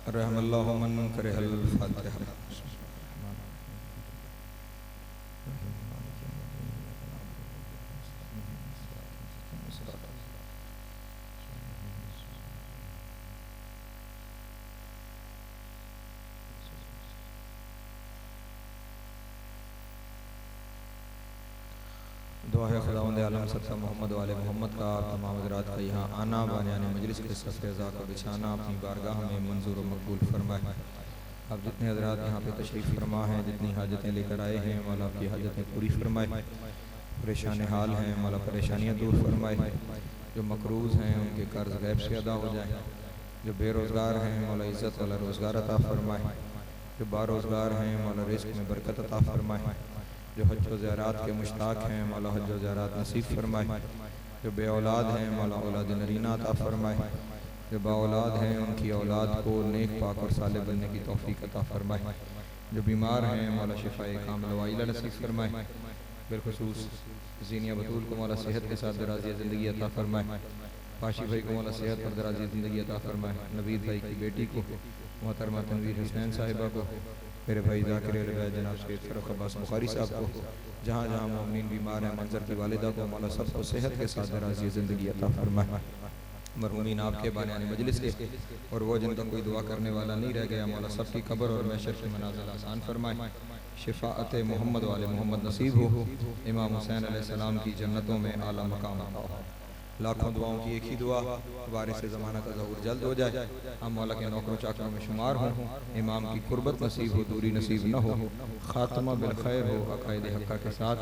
रहमल्लाहु मन करहल फातिहा। दुआ है खुदावंद आलम सत्ता मोहम्मद वाले मोहम्मद का तमाम हज़रात का यहाँ आना बानियान मजलिस के सफ़ेज़ा का बिछाना अपनी बारगाह में मंजूर व मकबूल फरमाए। अब जितने हज़रात यहाँ पे तशरीफ़ फरमा हैं, जितनी हाजतें लेकर आए हैं, मौला आपकी हाजतें पूरी फरमाए। परेशान हाल हैं, मौला परेशानियाँ दूर फरमाए। जो मकरूज़ हैं उनके कर्ज़ गैब से अदा हो जाए। जो बेरोज़गार हैं मौला इज़्ज़त वाला रोज़गार अता फरमाए। जो बारोज़गार हैं मौला रिज़्क़ में बरकत अता फरमाए। जो हज व ज़ियारत के मुश्ताक हैं मौला हज व ज़ियारत नसीब फरमाए। जो बे औलाद हैं मौला औलाद नरीना अता फरमाए। जो बाऔलाद हैं उनकी औलाद को नेक पाक और साले बनने की तौफीक अता फरमाए। जो बीमार हैं मौला शिफाए कामिल व आइला नसीब फरमाए। बिलखुसूस ज़ीनिया बतूल को मौला सेहत के साथ दराज़ी ज़िंदगी अता फरमाए। पाशी भाई को मौला सेहत और दराज़ी ज़िंदगी अता फरमाए। नवीद भाई की बेटी को, मोहतरमा तनवीर हुसैन साहिबा को, मेरे भाई ज़ाकिर जनाब सैयद फ़ारूक अब्बास बुखारी साहब को, जहाँ जहाँ मोमिन बीमार हैं, मंजर की वालिदा को मौला सबको सेहत के साथ दराज़ी ज़िंदगी अता फरमाए। मरहूमीन आपके बानियान मजलिस के और वो जिनका कोई दुआ करने वाला नहीं रह गया मौला सबकी कब्र और महशर की मनाज़िल आसान फरमाए। शिफ़ाअत मोहम्मद वाले मोहम्मद नसीब हो। इमाम हुसैन अलैहिस्सलाम की जन्नतों में आला मकाम अता हो। लाखों दुआओं की एक ही दुआ, वारिस ज़माना का ज़हूर जल्द हो जाए, हम मौला के नौकरों चाकरों में शुमार हों। इमाम की कुर्बत नसीब हो, दूरी नसीब न हो, ख़ात्मा बिल खैर हो अक़ाइद हक़्क़ा के साथ।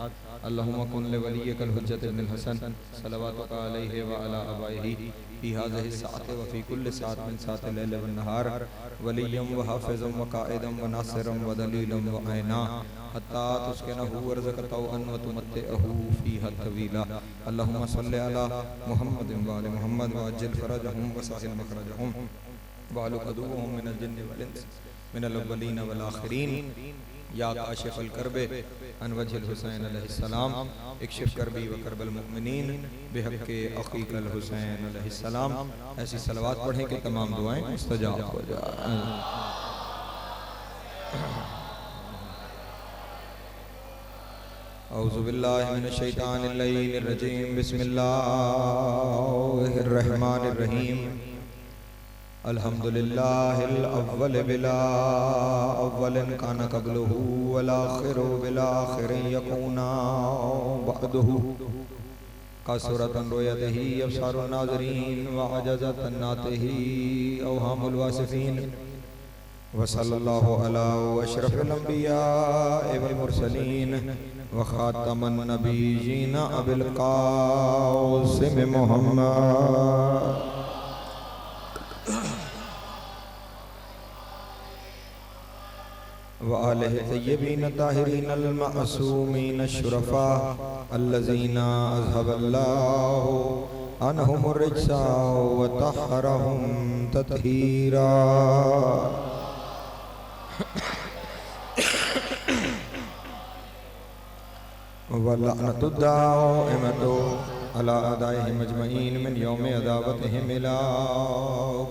अल्लाहुम्मा कुन लि वलिय्यिकल हुज्जत इब्नुल हसन सलवातुका अलैहि व अला आबाइही फ़ी हाज़िहि साअत व फ़ी कुल्लि साअत मिन साअति लैल व नहार वलिय्यम व हाफ़िज़म व क़ाइदम व नासिरम व दलीलम व ऐना हत्ता तुस्किनहु वर्ज़क़तहु अन व तुमत्तिअहु फ़ीहा तवीला। अल्लाहुम्मा सल्लि अला मुहम्मदिन व आलि मुहम्मद व अज्जिल फ़रजहुम व साहिल मख़रजहुम व अहलु अदुव्वुहुम मिनल जिन्नि वल इंस मिनल अव्वलीन वल आख़िरीन या काशिफ़ल कर्बे अन वजहिल हुसैन अलैहिस्सलाम इक्शिफ़ कर्बी व कर्बल मुमिनीन बिहक़्क़ि अख़ीकल हुसैन अलैहिस्सलाम। ऐसी सलवात पढ़ें कि तमाम दुआएं मुस्तजाब हो जाएं। औज़ु बिल्लाहि मिनश शैतानिर रजीम बिस्मिल्लाहिर रहमानिर रहीम। अल्हम्दुलिल्लाहिल अव्वल बिला अव्वलिन काना क़ब्लुहु वल आख़िरु बिल आख़िरिन यकूना बअदुहु कसरतन रुयतिही अब्सारुन नाज़रीन व अजज़तन नातिही अवहामुल वासिफ़ीन व सल्लल्लाहु अला अशरफिल अंबिया वल मुरसलीन व ख़ातमन नबिय्यीन अबिल क़ासिम मुहम्मद व आलिहि तय्यबीन ताहिरीन अल मअसूमीन शुरफ़ा अल्लज़ीना अज़हबल्लाहु अन्हुमुर रिज्सा व तहहरहुम तत्हीरा। व लअनतुद दाइमतु अला अदाइहिम अजमईन मिन यौमि अदावतिहिम इला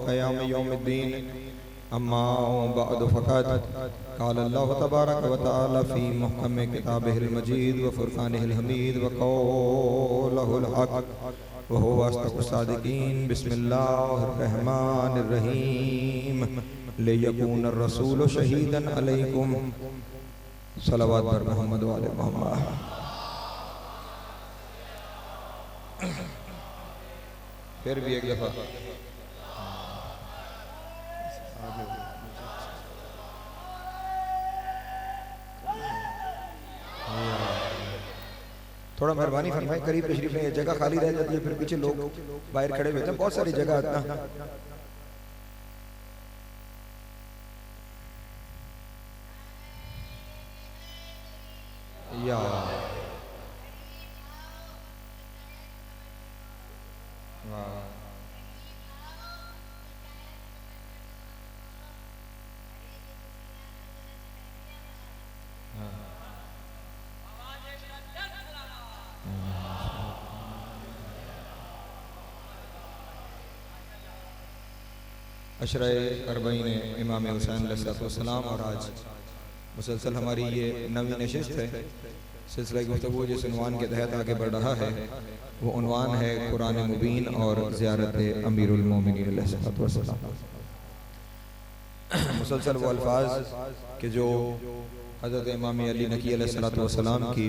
क़याम यौमिद्दीन। अम्मा बअदु फ़क़द क़ाल अल्लाहु तबारक व तआला फ़ी मुहकम किताबिहिल मजीद व फ़ुरक़ानिहिल हमीद व क़ौलिहिल हक़ व हुवा अस्दक़ुस सादिक़ीन। बिस्मिल्लाहिर रहमानिर रहीम। लियकून अर्रसूलु शहीदन अलैकुम। सलवात पर मोहम्मद व आले मोहम्मद। फिर भी एक दफ़ा थोड़ा मेहरबानी फरमाए, करीब तशरीफ में जगह खाली रह जाती है, फिर पीछे लोग बाहर खड़े हुए हैं, बहुत सारी जगह इतना। या अशराए अरबईन इमाम हुसैन अलैहिस्सलाम और आज मुसलसल हमारी ये नवी नशिस्त है। सिलसिला गुफ्तगू जिस उन्वान के तहत आगे बढ़ रहा है वो उन्वान है कुरान मुबीन और ज़ियारत अमीरुल मोमिनीन अलैहिस्सलाम। मुसलसल वो अल्फाज के जो हज़रत इमाम अली नकी अलैहिस्सलाम की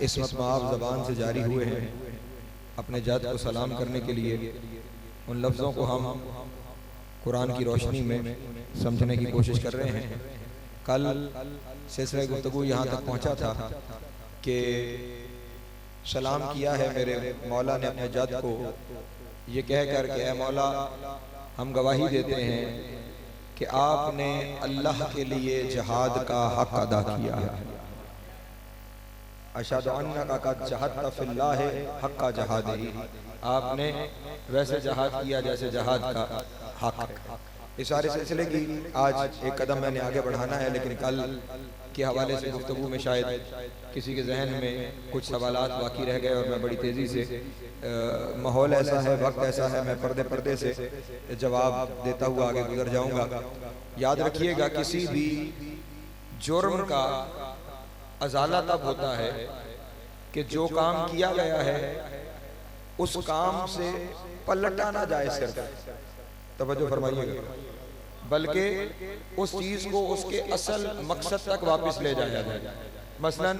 इस्मत माफ़ ज़बान से जारी हुए हैं, अपने जात को सलाम करने के लिए उन लफ्ज़ों को हम कुरान की रोशनी में समझने की कोशिश कर रहे हैं। कल सिलसिला गुफ्तगू यहाँ तक पहुँचा था कि सलाम किया है मेरे मौला ने अपने जात को ये कह कर के ऐ मौला हम गवाही देते हैं कि आपने अल्लाह के लिए जहाद का हक अदा किया है। अशहदु अन्नका जहदत फिल्लाह हक्का जहादी, आपने वैसे जहाद किया जैसे जहाद का हक। इस सारे सिलसिले की आज एक कदम मैंने आगे बढ़ाना है, लेकिन कल के हवाले से गुफ्तगू में शायद किसी के जहन में कुछ सवालात बाकी रह गए और मैं बड़ी तेज़ी से माहौल ऐसा है, वक्त ऐसा है, मैं पर्दे पर्दे से जवाब देता हुआ आगे गुजर जाऊंगा। याद रखिएगा किसी भी जुर्म का अजाला तब होता है कि जो काम किया गया है उस काम से पलटा ना जाए, सिर्फ तवज्जो फरमाइएगा, बल्कि उस चीज को उसके असल मकसद तक वापस ले जाया जाए। मसलन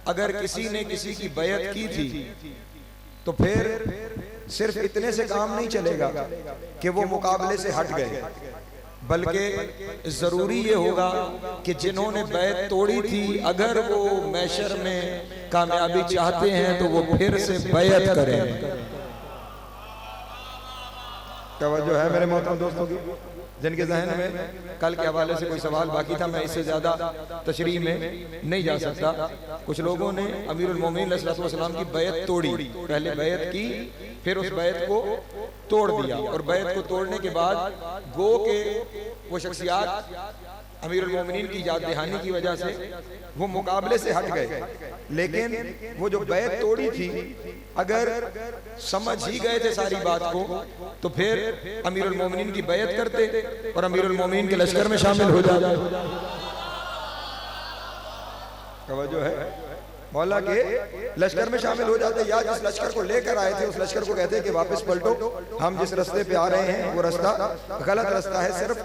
अगर किसी ने किसी की बैत की थी तो फिर सिर्फ इतने से काम नहीं चलेगा कि वो मुकाबले से हट गए, बल्कि जरूरी ये होगा कि जिन्होंने बैत तोड़ी थी अगर वो मैशर में कामयाबी चाहते हैं तो वो फिर से बैत करें। तवज्जो है मेरे मोहतरम दोस्तों की, जिनके जहन में कल के हवाले से कोई सवाल बाकी था, मैं इससे ज्यादा तशरीह में नहीं जा सकता। कुछ लोगों ने अमीरुल मोमिनीन अलैहिस्सलाम की बैत तोड़ी, पहले बैत की फिर उस बैत को तोड़ दिया और बैत को तोड़ने के बाद गो के वो शख्सियात अमीरुल मोमिनीन की याद दहानी की वजह से वो मुकाबले से हट गए, लेकिन वो जो बैत तोड़ी थी अगर समझ ही गए थे सारी बात को तो फिर अमीरुल मोमिनीन की बैत करते और अमीरुल मोमिनीन के लश्कर में शामिल हो जाते। तवज्जो है, मौला के लश्कर में शामिल हो जाते, या जिस लश्कर को लेकर आए थे उस लश्कर को कहते कि वापस पलटो, हम जिस रास्ते पे आ रहे हैं वो रास्ता गलत रास्ता है, सिर्फ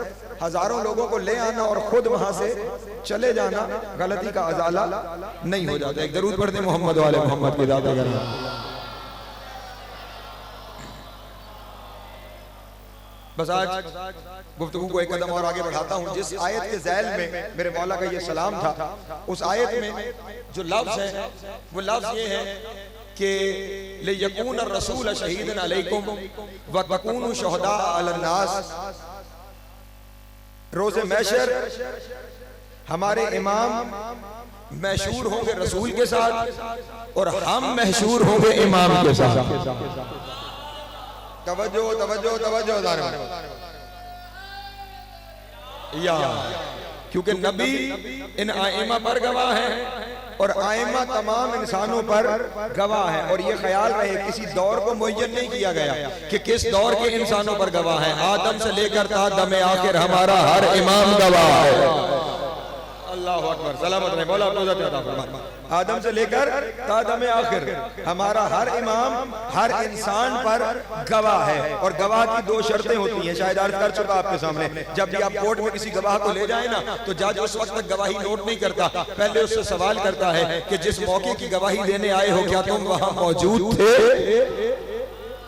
हजारों लोगों को ले आना और खुद वहां से चले जाना गलती का अजाला नहीं हो जाता। एक दरूद पढ़ते मोहम्मद वाले मोहम्मद की ज़ात अगर बस आज गुफ्तगू को एक कदम और आगे बढ़ाता हूँ। जिस आयत के ज़ैल में मेरे मौला का ये सलाम था, उस आयत में जो लफ्ज़ है वो लफ्ज़ ये है कि लियकून रसूल शहीदन अलैकुम व तकूनु शुहदा अलन नास। रोज़े महशर हमारे इमाम मशहूर होंगे रसूल के साथ और हम मशहूर होंगे इमाम के साथ। तवज्जो तवज्जो तवज्जो या, क्योंकि नबी इन आइमा पर गवाह है और आइमा तमाम इंसानों पर गवाह है, और ये ख्याल रहे किसी दौर को मुय्यन नहीं किया गया कि किस दौर के इंसानों पर गवाह है। आदम से लेकर ता दमे आखिर हमारा हर इमाम गवाह है। अल्लाह अकबर, सलामत रहे मौला अपनी इज्जत अता फरमाए। आदम से लेकर ता दमे आखिर हमारा हर इमाम हर इंसान पर गवाह है, और गवाह की दो शर्तें होती हैं, शायद अर्ज कर चुका आपके सामने। जब भी आप कोर्ट में किसी गवाह को ले जाए ना तो जज उस वक्त तक गवाही नोट नहीं करता, पहले उससे सवाल करता है कि जिस मौके की गवाही देने आए हो क्या तुम वहां मौजूद थे।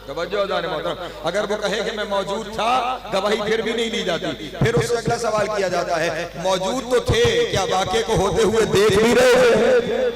अगर वो कहे कि मैं मौजूद था, गवाही फिर भी नहीं ली जाती, फिर उससे अगला सवाल किया जाता है मौजूद तो थे, क्या वाक़े को होते हुए देख भी रहे थे?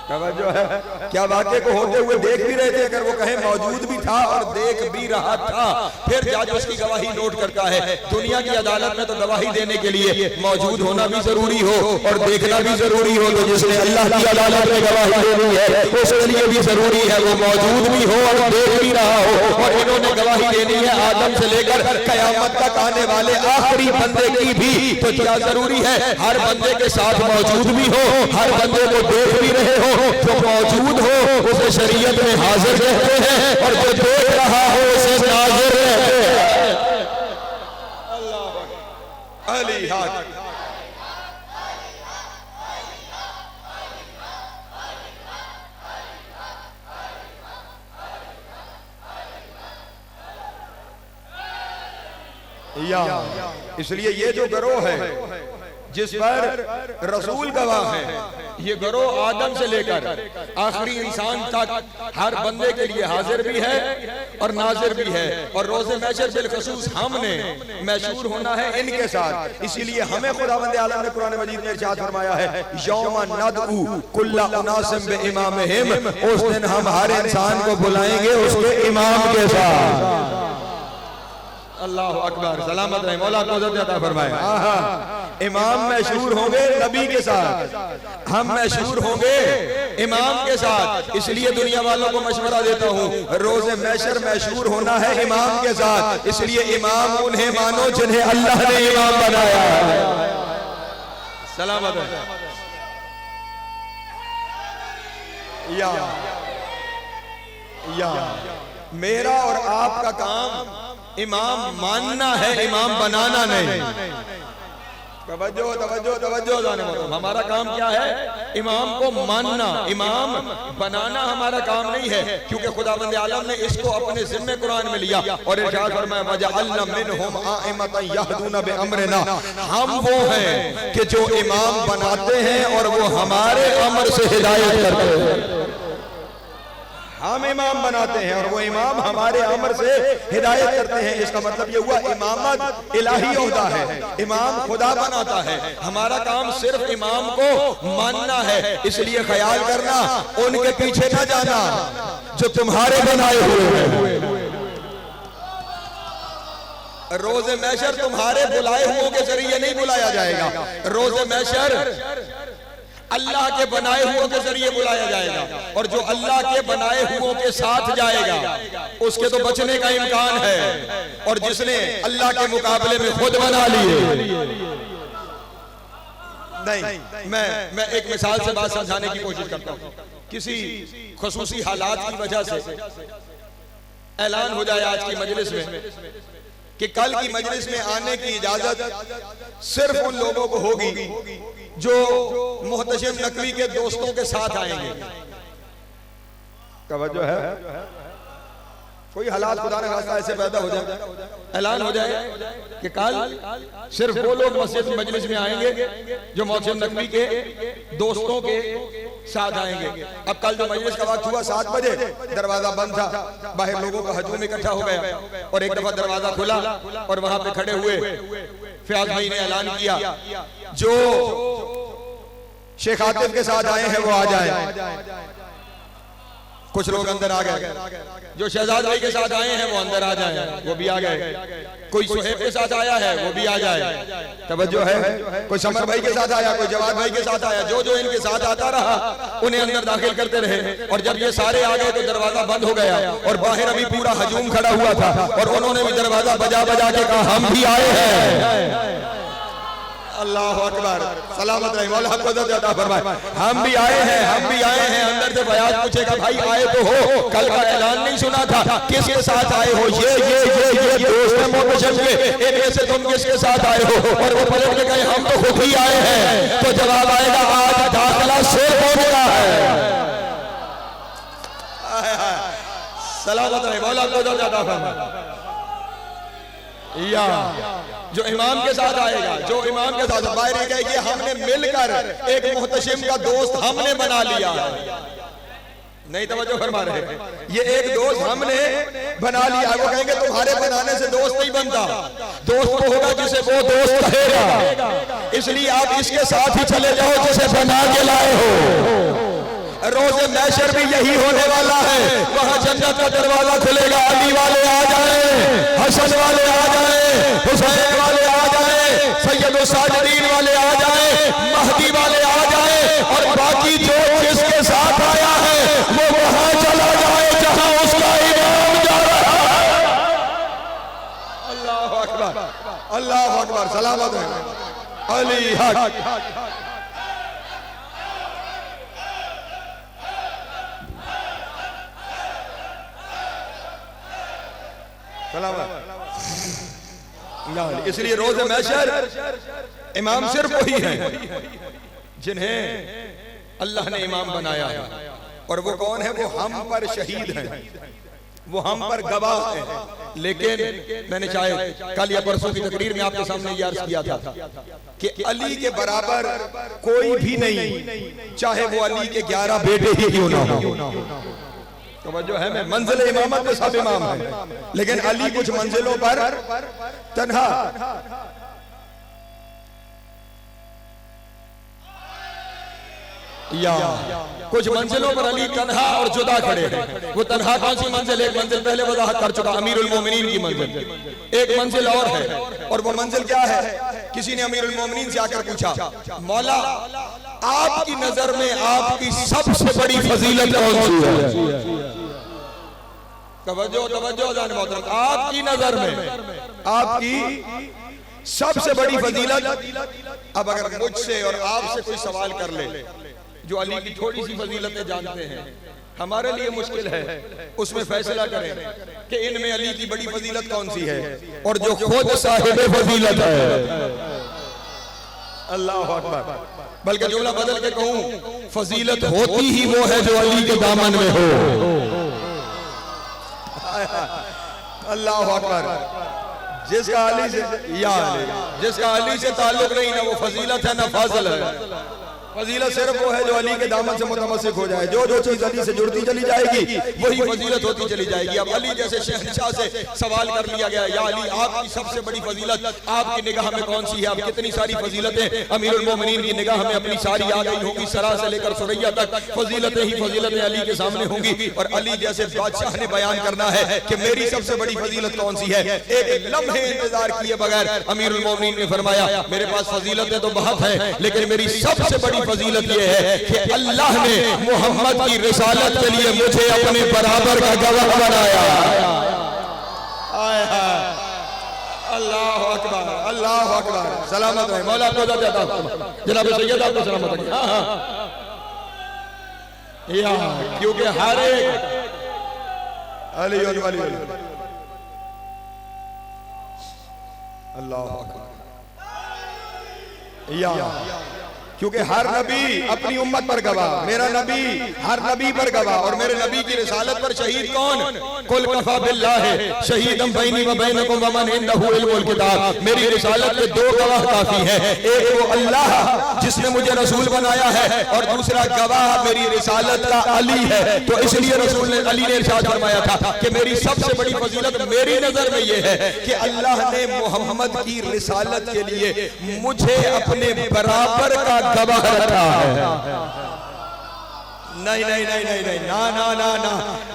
तवज्जो है, क्या वाक़े को होते हुए देख भी रहे थे? अगर वो कहे मौजूद भी था और देख भी रहा था, फिर जज उसकी गवाही नोट करता है। दुनिया की अदालत में तो गवाही देने के लिए मौजूद होना भी जरूरी हो और देखना भी जरूरी हो, तो जिसने अल्लाह की अदालत में गवाही देनी है उसके लिए भी जरूरी है वो मौजूद भी हो और देख भी रहा हो। और इन्होंने गवाही देनी है आदम से लेकर कयामत तक आने वाले आखिरी बंदे की भी, तो क्या जरूरी है हर बंदे के साथ मौजूद भी हो, हर बंदे को देख भी रहे हो। जो मौजूद हो उसे उसे शरीयत में हाजिर कहते हैं और जो देख रहा हो उसे नाज़िर कहते हैं। अली हाथ या इसलिए ये जो गिरोह है जिस पर रसूल गवाह है, ये गिरोह आदम से लेकर आखिरी इंसान तक हर बंदे के लिए हाजिर भी है और नाजिर भी है। और रोज़े महशर बिलखसूस हमने मशहूर होना है इनके साथ। इसीलिए हमें खुदावंद आलम ने कुरान मजीद में इरशाद फरमाया है, यौमा नदउ कुल्ला उनासिम बिइमामिहिम, उस दिन हम हर इंसान को बुलाएंगे उसके इमाम के साथ। अल्लाह अकबर, सलामत रहे, मौला को इज्जत अता फरमाए। इमाम मशहूर होंगे नबी के साथ, हम मशहूर होंगे इमाम के साथ। इसलिए दुनिया वालों को मशवरा देता हूँ, रोज़े महशर मशहूर होना है इमाम के साथ। इसलिए इमाम उन्हें मानो जिन्हें अल्लाह ने इमाम बनाया है। सलामत है। या मेरा और आपका काम इमाम मानना है, इमाम बनाना नहीं। तवज्जो तवज्जो तवज्जो। हमारा काम क्या है? इमाम को मानना, इमाम बनाना हमारा काम नहीं है। क्योंकि खुदावंद आलम ने इसको अपने जिम्मे कुरान में लिया और इरशाद फरमाया, वजअलना मिनहुम आइमतन यहदूना बिअमरिना, हम वो हैं कि जो इमाम बनाते हैं और वो हमारे अमर से हिदायत करते हैं। हम इमाम बनाते हैं और वो इमाम हमारे अमर से हिदायत करते हैं। इसका मतलब ये हुआ इमामत इलाही होता है, इमाम खुदा बनाता है। हमारा काम सिर्फ इमाम को मानना है। इसलिए ख्याल करना, उनके पीछे न जाना जो तुम्हारे बनाए हुए हैं। रोज़े महशर तुम्हारे बुलाए हुओं के जरिए नहीं बुलाया जाएगा। रोज़े महशर अल्लाह के बनाए हुओं के जरिए बुलाया जाएगा। और जो अल्लाह के बनाए हुओं के साथ जाएगा उसके तो बचने का इम्कान है। और जिसने अल्लाह के मुकाबले में खुद बना लिए नहीं। मैं एक मिसाल से बात समझाने की कोशिश करता हूँ। किसी खुसूसी हालात की वजह से ऐलान हो जाए आज की मजलिस में कि कल की मजलिस में आने की इजाजत सिर्फ उन लोगों को होगी जो मुहतशिम नकवी के दोस्तों के साथ आएंगे। तवज्जो है। कोई हालात खुदा ने खास्ता ऐसे पैदा हो जाए, ऐलान हो जाए कि कल सिर्फ वो लोग मस्जिद मजलिस में आएंगे जो मुहतशिम नकवी के दोस्तों के साथ आएंगे। अब कल जो मजलिस का वक्त हुआ 7 बजे, दरवाजा बंद था, बाहर लोगों का हजूम इकट्ठा हो गया और एक दफा दरवाजा खुला और वहां पे खड़े हुए फयाज भाई ने ऐलान किया, जो शेख आतिफ के साथ आए हैं वो आ जाए। कुछ लोग अंदर आ गए। जो शहजाद भाई के साथ आए हैं वो अंदर आ जाए, वो भी आ गए। कोई सुहेब के साथ आया है वो भी आ जाए। तवज्जो है। कोई समर भाई के साथ आया, कोई जवाद भाई के साथ आया। जो जो इनके साथ आता रहा उन्हें अंदर दाखिल करते रहे। और जब ये सारे आ गए तो दरवाजा बंद हो गया और बाहर अभी पूरा हजूम खड़ा हुआ था और उन्होंने भी दरवाजा बजा बजा के कहा, हम भी आए हैं। अल्लाह अकबर, सलामत रहे, मौला को ज़्यादा फरमाए। हम भी आए हैं, हम भी आए हैं। अंदर से फयाज पूछेगा, भाई आए तो हो, कल का ऐलान नहीं सुना था, किसके साथ आए हो? ये दोस्त हैं मुहतशिम के, इनमें से तुम किसके साथ आए हो? और वो पलट के कहे, हम तो खुद ही आए हैं। तो जवाब आएगा, आज दाखिला शेर होने का है। सलामत रहे, मौला को ज़्यादा फरमाए। या जो इमाम के साथ आएगा, जो इमाम के साथ बाहर गए कि हमने मिलकर एक मुहतशिम का दोस्त हमने बना लिया। नहीं तवज्जो फरमा रहे, ये एक दोस्त हमने बना लिया। वो कहेंगे तुम्हारे बनाने से दोस्त नहीं बनता, दोस्त वो होगा जिसे वो दोस्त कहेगा। इसलिए आप इसके साथ ही चले जाओ जिसे बना के लाए हो। रोज़े महशर भी यही होने वाला है। वहां जन्नत का दरवाजा खुलेगा, अली वाले आ जाए, हसन वाले आ जाए, हुसैन वाले आ जाए, सैयद साजिदीन वाले आ जाए, महदी वाले आ जाए और बाकी जो जिसके साथ आया है वो वहां चला जाए जहां उसका इमाम जा रहा है। अल्लाह अकबर, अल्लाह अकबर, सलामत है। अली हक। सलामत। इसलिए रोज़े महशर इमाम सिर्फ वही हैं जिन्हें अल्लाह ने इमाम बनाया है। और वो कौन है? वो हम पर शहीद हैं, वो हम पर गवाह हैं। लेकिन मैंने चाहे कल या परसों की तकरीर में आपके सामने ये अर्ज किया था कि अली के बराबर कोई भी नहीं, चाहे वो अली के 11 बेटे ही क्यों ना हो। तो जो है मैं मंजिल इमामत में सब इमाम है, लेकिन अली कुछ मंजिलों पर तन्हा। या कुछ मंजिलों पर अली तन्हा और जुदा खड़े हैं। वो तन्हा कौन सी मंजिल? एक मंजिल पहले वजाहत कर चुका, अमीरुल मोमिनीन की मंजिल। एक मंजिल और है, और वो मंजिल क्या है? किसी ने अमीरुल मोमिनीन से आकर पूछा, मौला आपकी नजर में आपकी सबसे बड़ी फजीलत कौन सी है? तवज्जो तवज्जो जान मोहतरम, आपकी नजर में आपकी सबसे बड़ी फजीलत। अब अगर मुझसे और आपसे कोई सवाल कर ले जो अली की थोड़ी सी फजीलतें जानते हैं, हमारे लिए मुश्किल है उसमें फैसला करें कि इनमें अली की बड़ी फजीलत कौन सी है। और जो खुद साहिब फजीलत है, अल्लाह अकबर, बल्कि जुमला बदल के कहूं, फजीलत होती ही वो है जो अली के दामन में हो। अल्लाह अकबर। जिसका अली से जिसका अली से ताल्लुक नहीं, ना वो फजीलत है ना फाजिल है। फजीलत सिर्फ वो है जो अली के दामन से मुतमस्सिक हो जाए। जो जो चीज अली से जुड़ती चली जाएगी वही फजीलत होती चली जाएगी। अब अली जैसे शहंशाह से सवाल कर लिया गया, या अली आपकी सबसे बड़ी फजीलत आपकी निगाह में कौन सी है? अब कितनी सारी फजीलतें अमीरुल मोमिनीन की निगाह में अपनी सारी आ गई होगी, सरा से लेकर सुरैया तक फजीलतें ही फजीलतें अली के सामने होंगी। और अली जैसे बादशाह ने बयान करना है कि मेरी सबसे बड़ी फजीलत कौन सी है, एक लम्हे इंतजार किए बगैर अमीरुल मोमिनीन ने फरमाया, मेरे पास फजीलतें तो बहुत है, लेकिन मेरी सबसे बड़ी फजीलत यह है कि अल्लाह ने मोहम्मद की रिसालत के लिए मुझे अपने बराबर का गवाह बनाया। अल्लाह अकबर, अल्लाह अकबर। सलामत रहे मौला, आपको जनाब सैयद आपको सलामत रहे। या क्योंकि हर एक अली अल्लाह अकबर। या क्योंकि हर नबी अपनी उम्मत पर गवाह, मेरा नबी हर नबी पर गवाह। और मेरे नबी की रिसालत पर शहीद कौन? कुल कफा बिल्लाहि शहीदम बैनी व बैनकुम व मन इंदहु इल्मुल किताब। मेरी रिसालत के दो गवाह काफी हैं, एक वो अल्लाह जिसने मुझे रसूल बनाया है, और दूसरा गवाह मेरी रिसालत का अली है। तो इसलिए रसूल ने अली ने इरशाद फरमाया था कि मेरी सबसे बड़ी फजीलत मेरी नजर में ये है कि अल्लाह ने मोहम्मद की रिसालत के लिए मुझे अपने बराबर का गवाह रखा है। नहीं नहीं नहीं नहीं नहीं, ना ना ना ना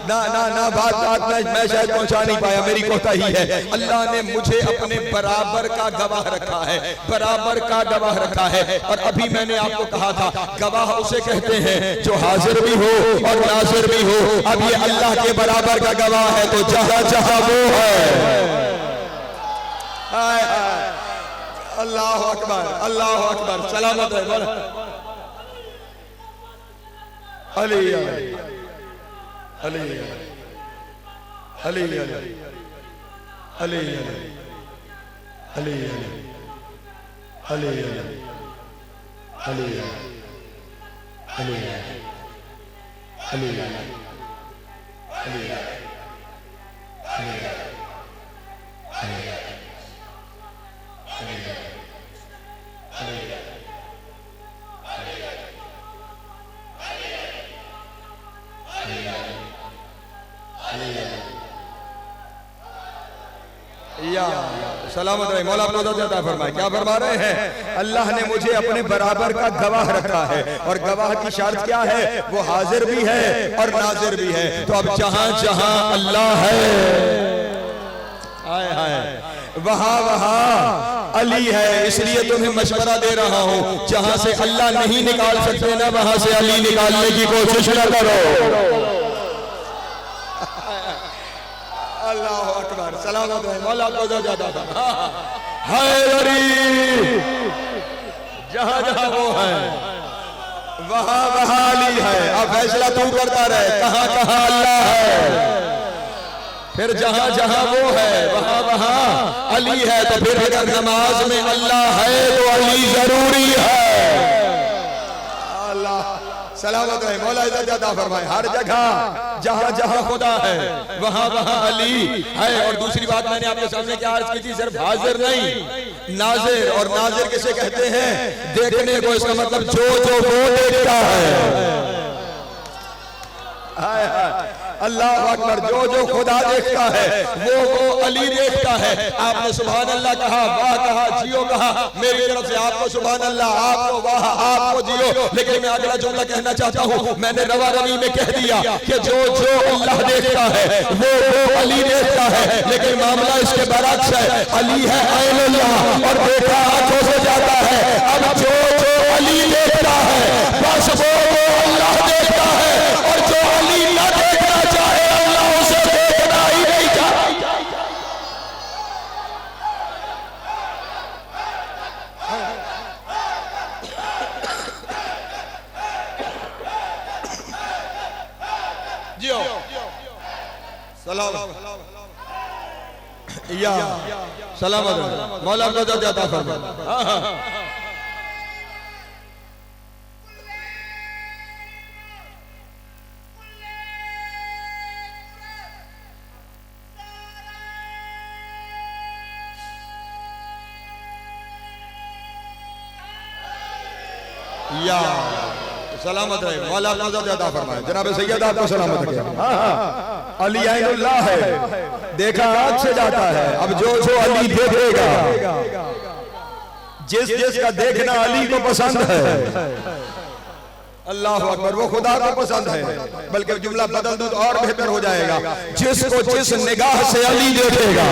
ना ना ना, बात मैं शायद पहुंचा नहीं पाया, मेरी कोताही है। अल्लाह ने मुझे अपने बराबर का गवाह रखा है, बराबर का गवाह रखा है। और अभी मैंने आपको कहा था, गवाह उसे कहते हैं जो हाजिर भी हो और नाजिर भी हो। अब ये अल्लाह के बराबर का गवाह है, तो जहां जहां वो है। अल्लाह अकबर, अल्लाह अकबर। सलामत है अली अली अली अली अली अली अली अली अली अली अली या सलामत रहे मौला अपना ज़िंदा फरमाए। क्या फरमा रहे हैं? अल्लाह ने मुझे अपने बराबर का गवाह रखा है, और गवाह की शर्त क्या है? वो हाजिर भी है और नाजिर भी है। तो अब जहां जहां अल्लाह है, आए हाय, वहां वहां अली है। इसलिए तुम्हें मशवरा दे रहा हूं, जहां से अल्लाह नहीं निकाल सकते ना, वहां से अली निकालने की कोशिश न करो। अल्लाह अकबर। सलामत है मौला को ज्यादा था। हैदरी जहां जहां वो है वहां वहां अली है। अब फैसला तू करता रहे, कहां कहां अल्लाह है। फिर जहां जहां वो है वहां वहां अली है। तो फिर अगर नमाज में अल्लाह है तो अली जरूरी है। अल्लाह सलामत रहे, मौला इज्जत अता फरमाए। हर जगह जहां जहां खुदा है वहां वहां अली है। और दूसरी बात मैंने आपके सामने क्या अर्ज की थी, सिर्फ हाजिर नहीं नाजिर। और नाजिर किसे कहते हैं? देखने को, इसका मतलब जो जो वो देखता है। अल्लाह अकबर, जो जो खुदा देखता है वो अली देखता है। आपने सुभान अल्लाह कहा, वाह कहा, जियो कहा, मेरी तरफ से आपको सुभान अल्लाह, आपको वाह, आपको जियो। लेकिन मैं अगला जुमला कहना चाहता हूँ, मैंने रवा रवी में कह दिया कि जो जो अल्लाह देखता है वो अली देखता है। लेकिन मामला इसके बरअक्स है, अली है ऐनुल्लाह और देखा आंखों से जाता है। अब जो जो अली देखता है बस वो अल्लाह देखता है, और जो अली न देखना चाहे अल्लाह उसे देखना ही नहीं चाहे। जियो सलाम या सलामत मौला को जाता फरमा। या सलामत रहे, मौला आपको अता फरमाए। जनाब सैयद आपको सलामत रखे। अली ऐनुल्लाह है, देखा आंख से जाता है। अब जो जो अली देखेगा, जिस जिस का देखना अली को पसंद है, अल्लाह अकबर, वो खुदा को पसंद है। बल्कि जुमला बदल दो तो और बेहतर हो जाएगा, जिसको जिस निगाह से अली देखेगा।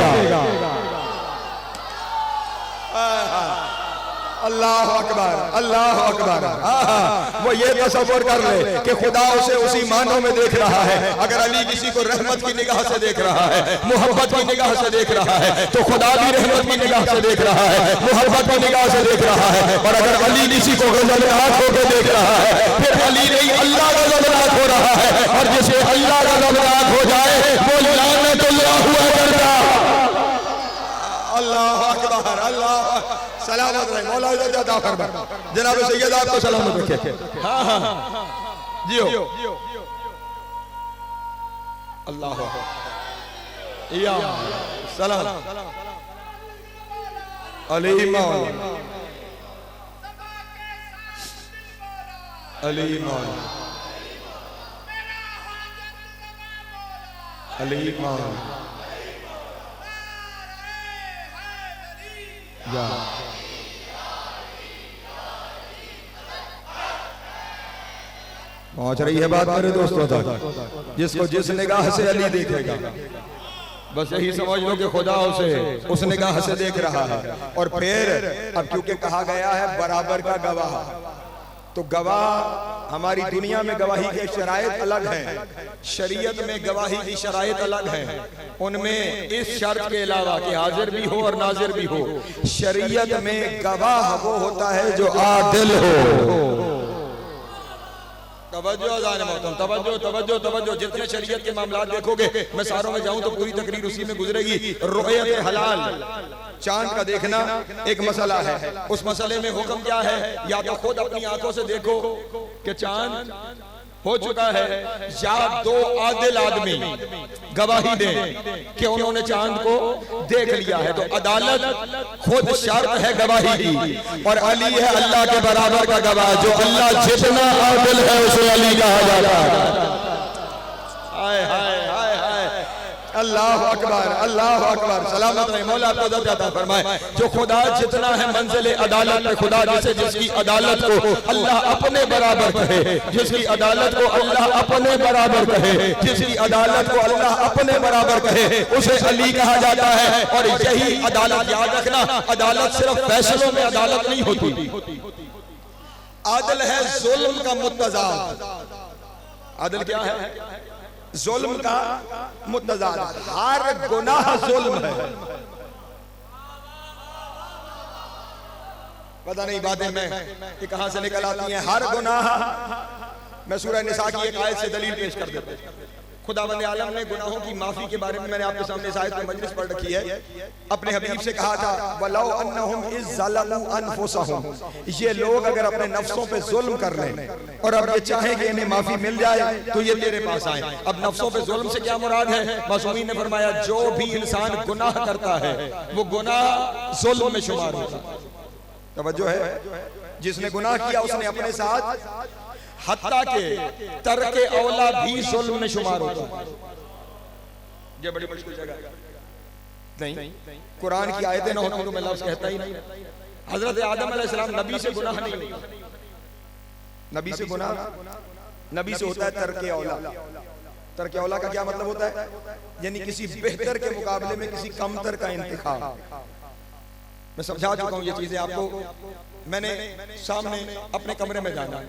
अल्लाह अकबर, अल्लाह अकबर। वो ये तसव्वुर कर ले कि खुदा उसे उसी मानों में देख रहा है। अगर अली किसी को रहमत की निगाह से देख रहा है, मोहब्बत की निगाह से देख रहा है, तो खुदा भी रहमत की निगाह से देख रहा है, मोहब्बत की निगाह से देख रहा है। और अगर अली किसी को गज़बनाक होकर देख रहा है, फिर अली नहीं अल्लाह गज़बनाक हो रहा है। और जिसे अल्लाह गज़बनाक हो जाए वो लानतुल्लाह हुआ करता। अल्लाह अकबर, अल्लाह सलामत रहे, मौला इज्जत अता फरमाए। जनाब सैयद आपको सलामत रखे। हाँ हाँ जियो अल्लाह या सलाम अली मौला, अली मौला, अली मौला या पहुंच रही है बात मेरे दोस्तों तक। जिसको जिस निगाह से अली देखेगा, बस यही समझ लो कि खुदा उसे उस निगाह से देख रहा है। और फिर अब क्योंकि कहा गया है बराबर का गवाह, तो गवाह हमारी दुनिया में गवाही के शराइत अलग हैं, शरीयत में गवाही की शराइत अलग हैं। उनमें इस शर्त के अलावा कि हाजिर भी हो और नाजिर भी हो, शरीयत में गवाह वो होता है जो आदिल हो। तवज्जो अज़ान मोहतरम, तवज्जो तवज्जो तवज्जो। जितने शरीयत के मामला देखोगे, मैं सारों में जाऊं तो पूरी तकरीर उसी में गुजरेगी। रुयत हलाल, चांद का देखना एक मसला है। उस मसले में हुक्म क्या है? या तो खुद अपनी आंखों से देखो कि चांद हो चुका है, या दो आदिल आदमी गवाही दें कि उन्होंने चांद को देख लिया है। तो अदालत खुद शर्त है गवाही की। और अली है अल्लाह के बराबर का गवाह, जो अल्लाह जितना आदिल है उसे अली कहा जाता है। हाय हाय हाय हाय, अल्लाह अकबर, अल्लाह अकबर। सलामत रहे, मौला आपको इज्जत अता फरमाए। जो खुदा जितना है मंजिल अदालत में, खुदा जिसे जिसकी अदालत को अल्लाह अपने बराबर कहे, जिसकी अदालत को अल्लाह अपने बराबर कहे, जिसकी अदालत को अल्लाह अपने बराबर कहे, उसे अली कहा जाता है। और यही अदालत, याद रखना, अदालत सिर्फ फैसलों में अदालत नहीं होती। आदिल है जुल्म का मुतज़ाद। आदिल क्या है? जुल्म का मुतज़ाद। हर गुनाह जुल्म है। पता नहीं बातें में कहां से निकल आती हैं। हर गुनाह, मैं सूरह निसा की एक आयत से दलील पेश कर देता हूं। खुदावंद आलम ने गुनाहों की माफी के बारे में मैंने आपके सामने इस आयत में मजलिस पढ़ रखी है। अपने हबीब से कहा था वलौ अन्नहुम इज़ ज़लमू अनफुसहुम, ये लोग अगर अपने नफ्सों पे जुल्म कर लें और अब ये चाहें कि इन्हें माफी मिल जाए तो ये तेरे पास आए। अब नफ्सों पे जुल्म से क्या मुराद है? मासूमीन ने फरमाया जो भी इंसान गुनाह करता है वो गुनाह जुल्म में शुमार होता है। तवज्जो है, जिसने गुनाह किया उसने अपने साथ हत्ता के तर्के औला भी जुल्म में शुमार होता है। ये बड़ी मुश्किल जगह नहीं, कुरान की आयतें ना होती तो मैं लफ्ज़ कहता ही नहीं। हजरत आदम अलैहिस्सलाम नबी से गुनाह नहीं हुआ, नबी से गुनाह नबी से होता है तर्के औला। तर्के औला का क्या मतलब होता है? यानी किसी बेहतर के मुकाबले में किसी कमतर का इंतखाब। मैं समझा चुका हूं ये चीजें आपको। मैंने सामने अपने कमरे में जाना,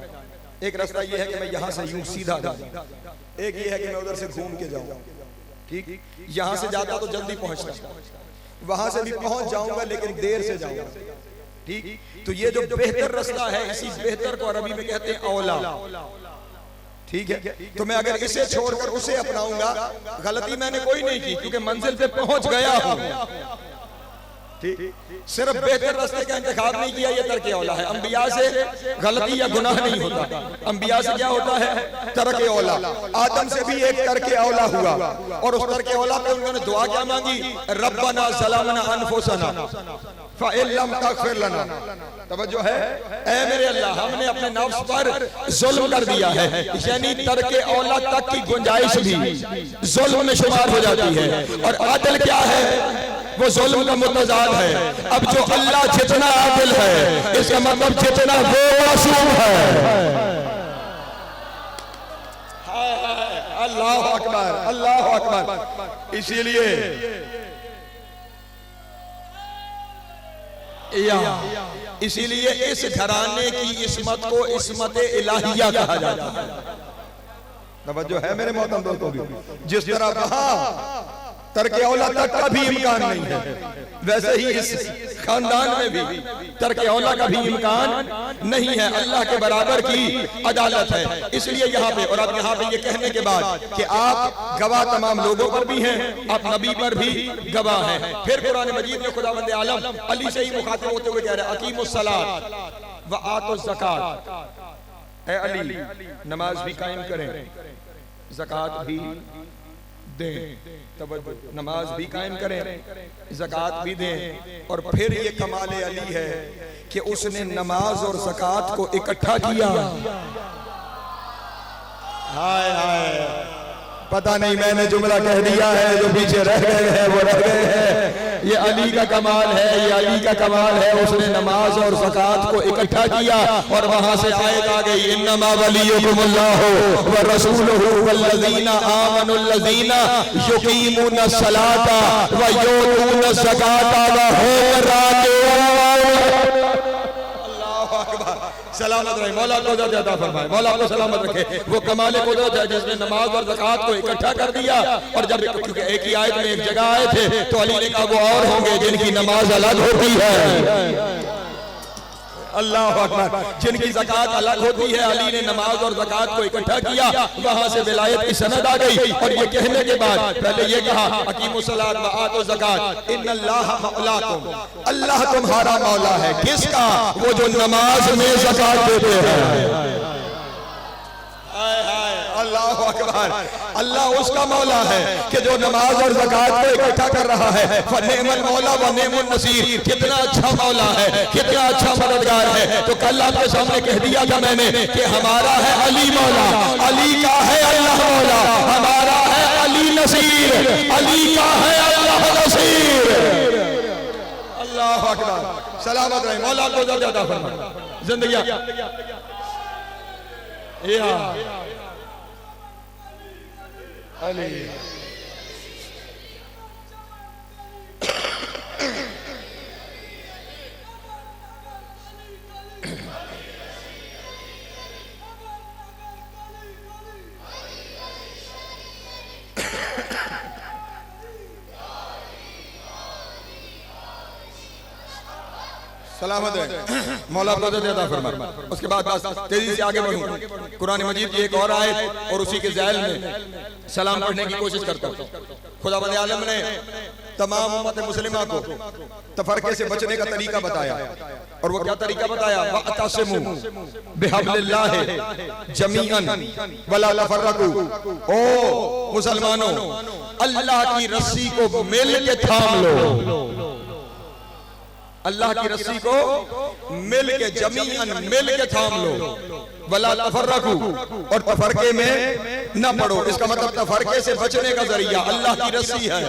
एक रास्ता ये है कि मैं यहाँ से यूं सीधा जाऊं, एक ये है कि मैं उधर से घूम के जाऊं। ठीक, यहाँ से जाता तो जल्दी पहुंचता, वहां से भी पहुंच जाऊंगा लेकिन देर से जाऊंगा। ठीक, तो ये जो बेहतर रास्ता है इसी बेहतर को अरबी में कहते हैं औला। ठीक है, तो मैं अगर इसे छोड़कर उसे अपनाऊंगा, गलती मैंने कोई नहीं की क्योंकि मंजिल पे पहुंच गया हूं। सिर्फ बेहतर रास्ते का इंतखाब नहीं किया, ये तर्के औला है। अंबिया से गलती या गुनाह नहीं होता, अंबिया से क्या होता है? तर्के औला। आदम से भी एक तर्के औला हुआ और उस तर्के औला पे उन्होंने दुआ क्या मांगी? रब्बना ज़लमना अनफुसना फ़इन लम तग़फ़िर लना। तवज्जो है, ऐ मेरे अल्लाह हमने अपने नफ्स पर जुल्म कर दिया है। यानी तर्के औला तक की गुंजाइश भी जुल्म में शुमार हो जाती है। और आदिल क्या है? वो जुल्म का मुतज़ाद है। अब जो अल्लाह जितना आदिल है इसका मतलब जितना वो मासूम है। अल्लाह अकबर, अल्लाह अकबर। इसीलिए इसीलिए इस घराने की इस्मत को इस्मत इलाहिया कहा जाता है। तवज्जो है मेरे मोहतरम दोस्तों, जिस तरह वहां तर्के औला तक का भी इम्कान नहीं है, वैसे ही इस खानदान में भी तर्के औला का भी इम्कान नहीं है। अल्लाह के बराबर की अदालत है। इसलिए यहाँ पे, और अब यहाँ पे ये कहने के बाद कि आप गवाह तमाम लोगों पर भी हैं, आप नबी पर भी गवाह हैं। फिर कुरान मजीद में खुदावंद आलम अली से ही मुखातिब होते हुए कह रहे हैं अकीमुस्सलात व आतुज़ ज़कात। ऐ अली नमाज भी कायम करें, ज़कात भी दें। नमाज भी कायम करें, ज़कात भी दें। और फिर ये कमाल अली है कि उसने नमाज और ज़कात को इकट्ठा किया। हाय हाय, पता नहीं मैंने जुमला कह दिया है, जो पीछे रह गए हैं वो रह गए हैं। ये अली का कमाल है, ये अली का कमाल है। उसने नमाज और ज़कात को इकट्ठा किया और वहां से आयत आ गई इन्नमा वलियुकुमुल्लाहु व रसूलुहु वल्लज़ीना आमनुल्लज़ीना युकीमुनस सलाता व युतूनस ज़काता व हुम राकिऊन। अल्लाहु अकबर। सलामत रहे, मौला को ज़्यादा फरमाए, मौला को सलामत रखे। वो कमाल कुदरत है जिसने नमाज और ज़कात को इकट्ठा कर दिया। और जब क्योंकि एक ही आयत में एक जगह आए थे तो अली ने कहा वो और होंगे जिनकी नमाज अलग होती है। अल्लाह अकबर, जिनकी ज़कात अलग होती है। अली ने नमाज और ज़कात को इकट्ठा किया, वहां से विलायत की सनद आ गई। और ये कहने के बाद पहले ये कहा अकीमुस्सलात व आतुज़ ज़कात इन्नल्लाह मौलाकुम, अल्लाह तुम्हारा मौला है। किसका? वो जो नमाज में ज़कात देते हैं। अल्लाह अकबर, अल्लाह उसका मौला है कि जो नमाज और ज़कात को इकट्ठा कर रहा है। फनेमल मौला व नेमुन नसीर, कितना अच्छा मौला है, कितना अच्छा मददगार है। तो कल आपके सामने कह दिया था मैंने कि हमारा है अली मौला, अली का है अल्लाह मौला, हमारा है अली नसीर, अली का है अल्लाह नसीर। अल्लाह अकबर, सलामत रहे, मौला को ज़्यादा फरमाए जिंदगी। अली सलामत है, मौला मदद अता फरमाए। उसके बाद बस तेजी से आगे बढ़ूं, कुरान मजीद की एक और आयत और उसी के ज़ैल में सलाम पढ़ने की कोशिश करता हूं। खुदावंद आलम ने तमाम उम्मत मुस्लिमा को तफरके से बचने का तरीका बताया, और वो क्या तरीका बताया? वअतसिमू बिहब्लिल्लाहि जमीअन वला तफर्रकू। ओ मुसलमानों, अल्लाह की रस्सी को मिल के थाम लो, अल्लाह की रस्सी को मिल के जमीअन मिल के थाम लो, वला तफर्रकू, और तफरके में न पड़ो। इसका मतलब तफरके से बचने का जरिया अल्लाह की रस्सी है।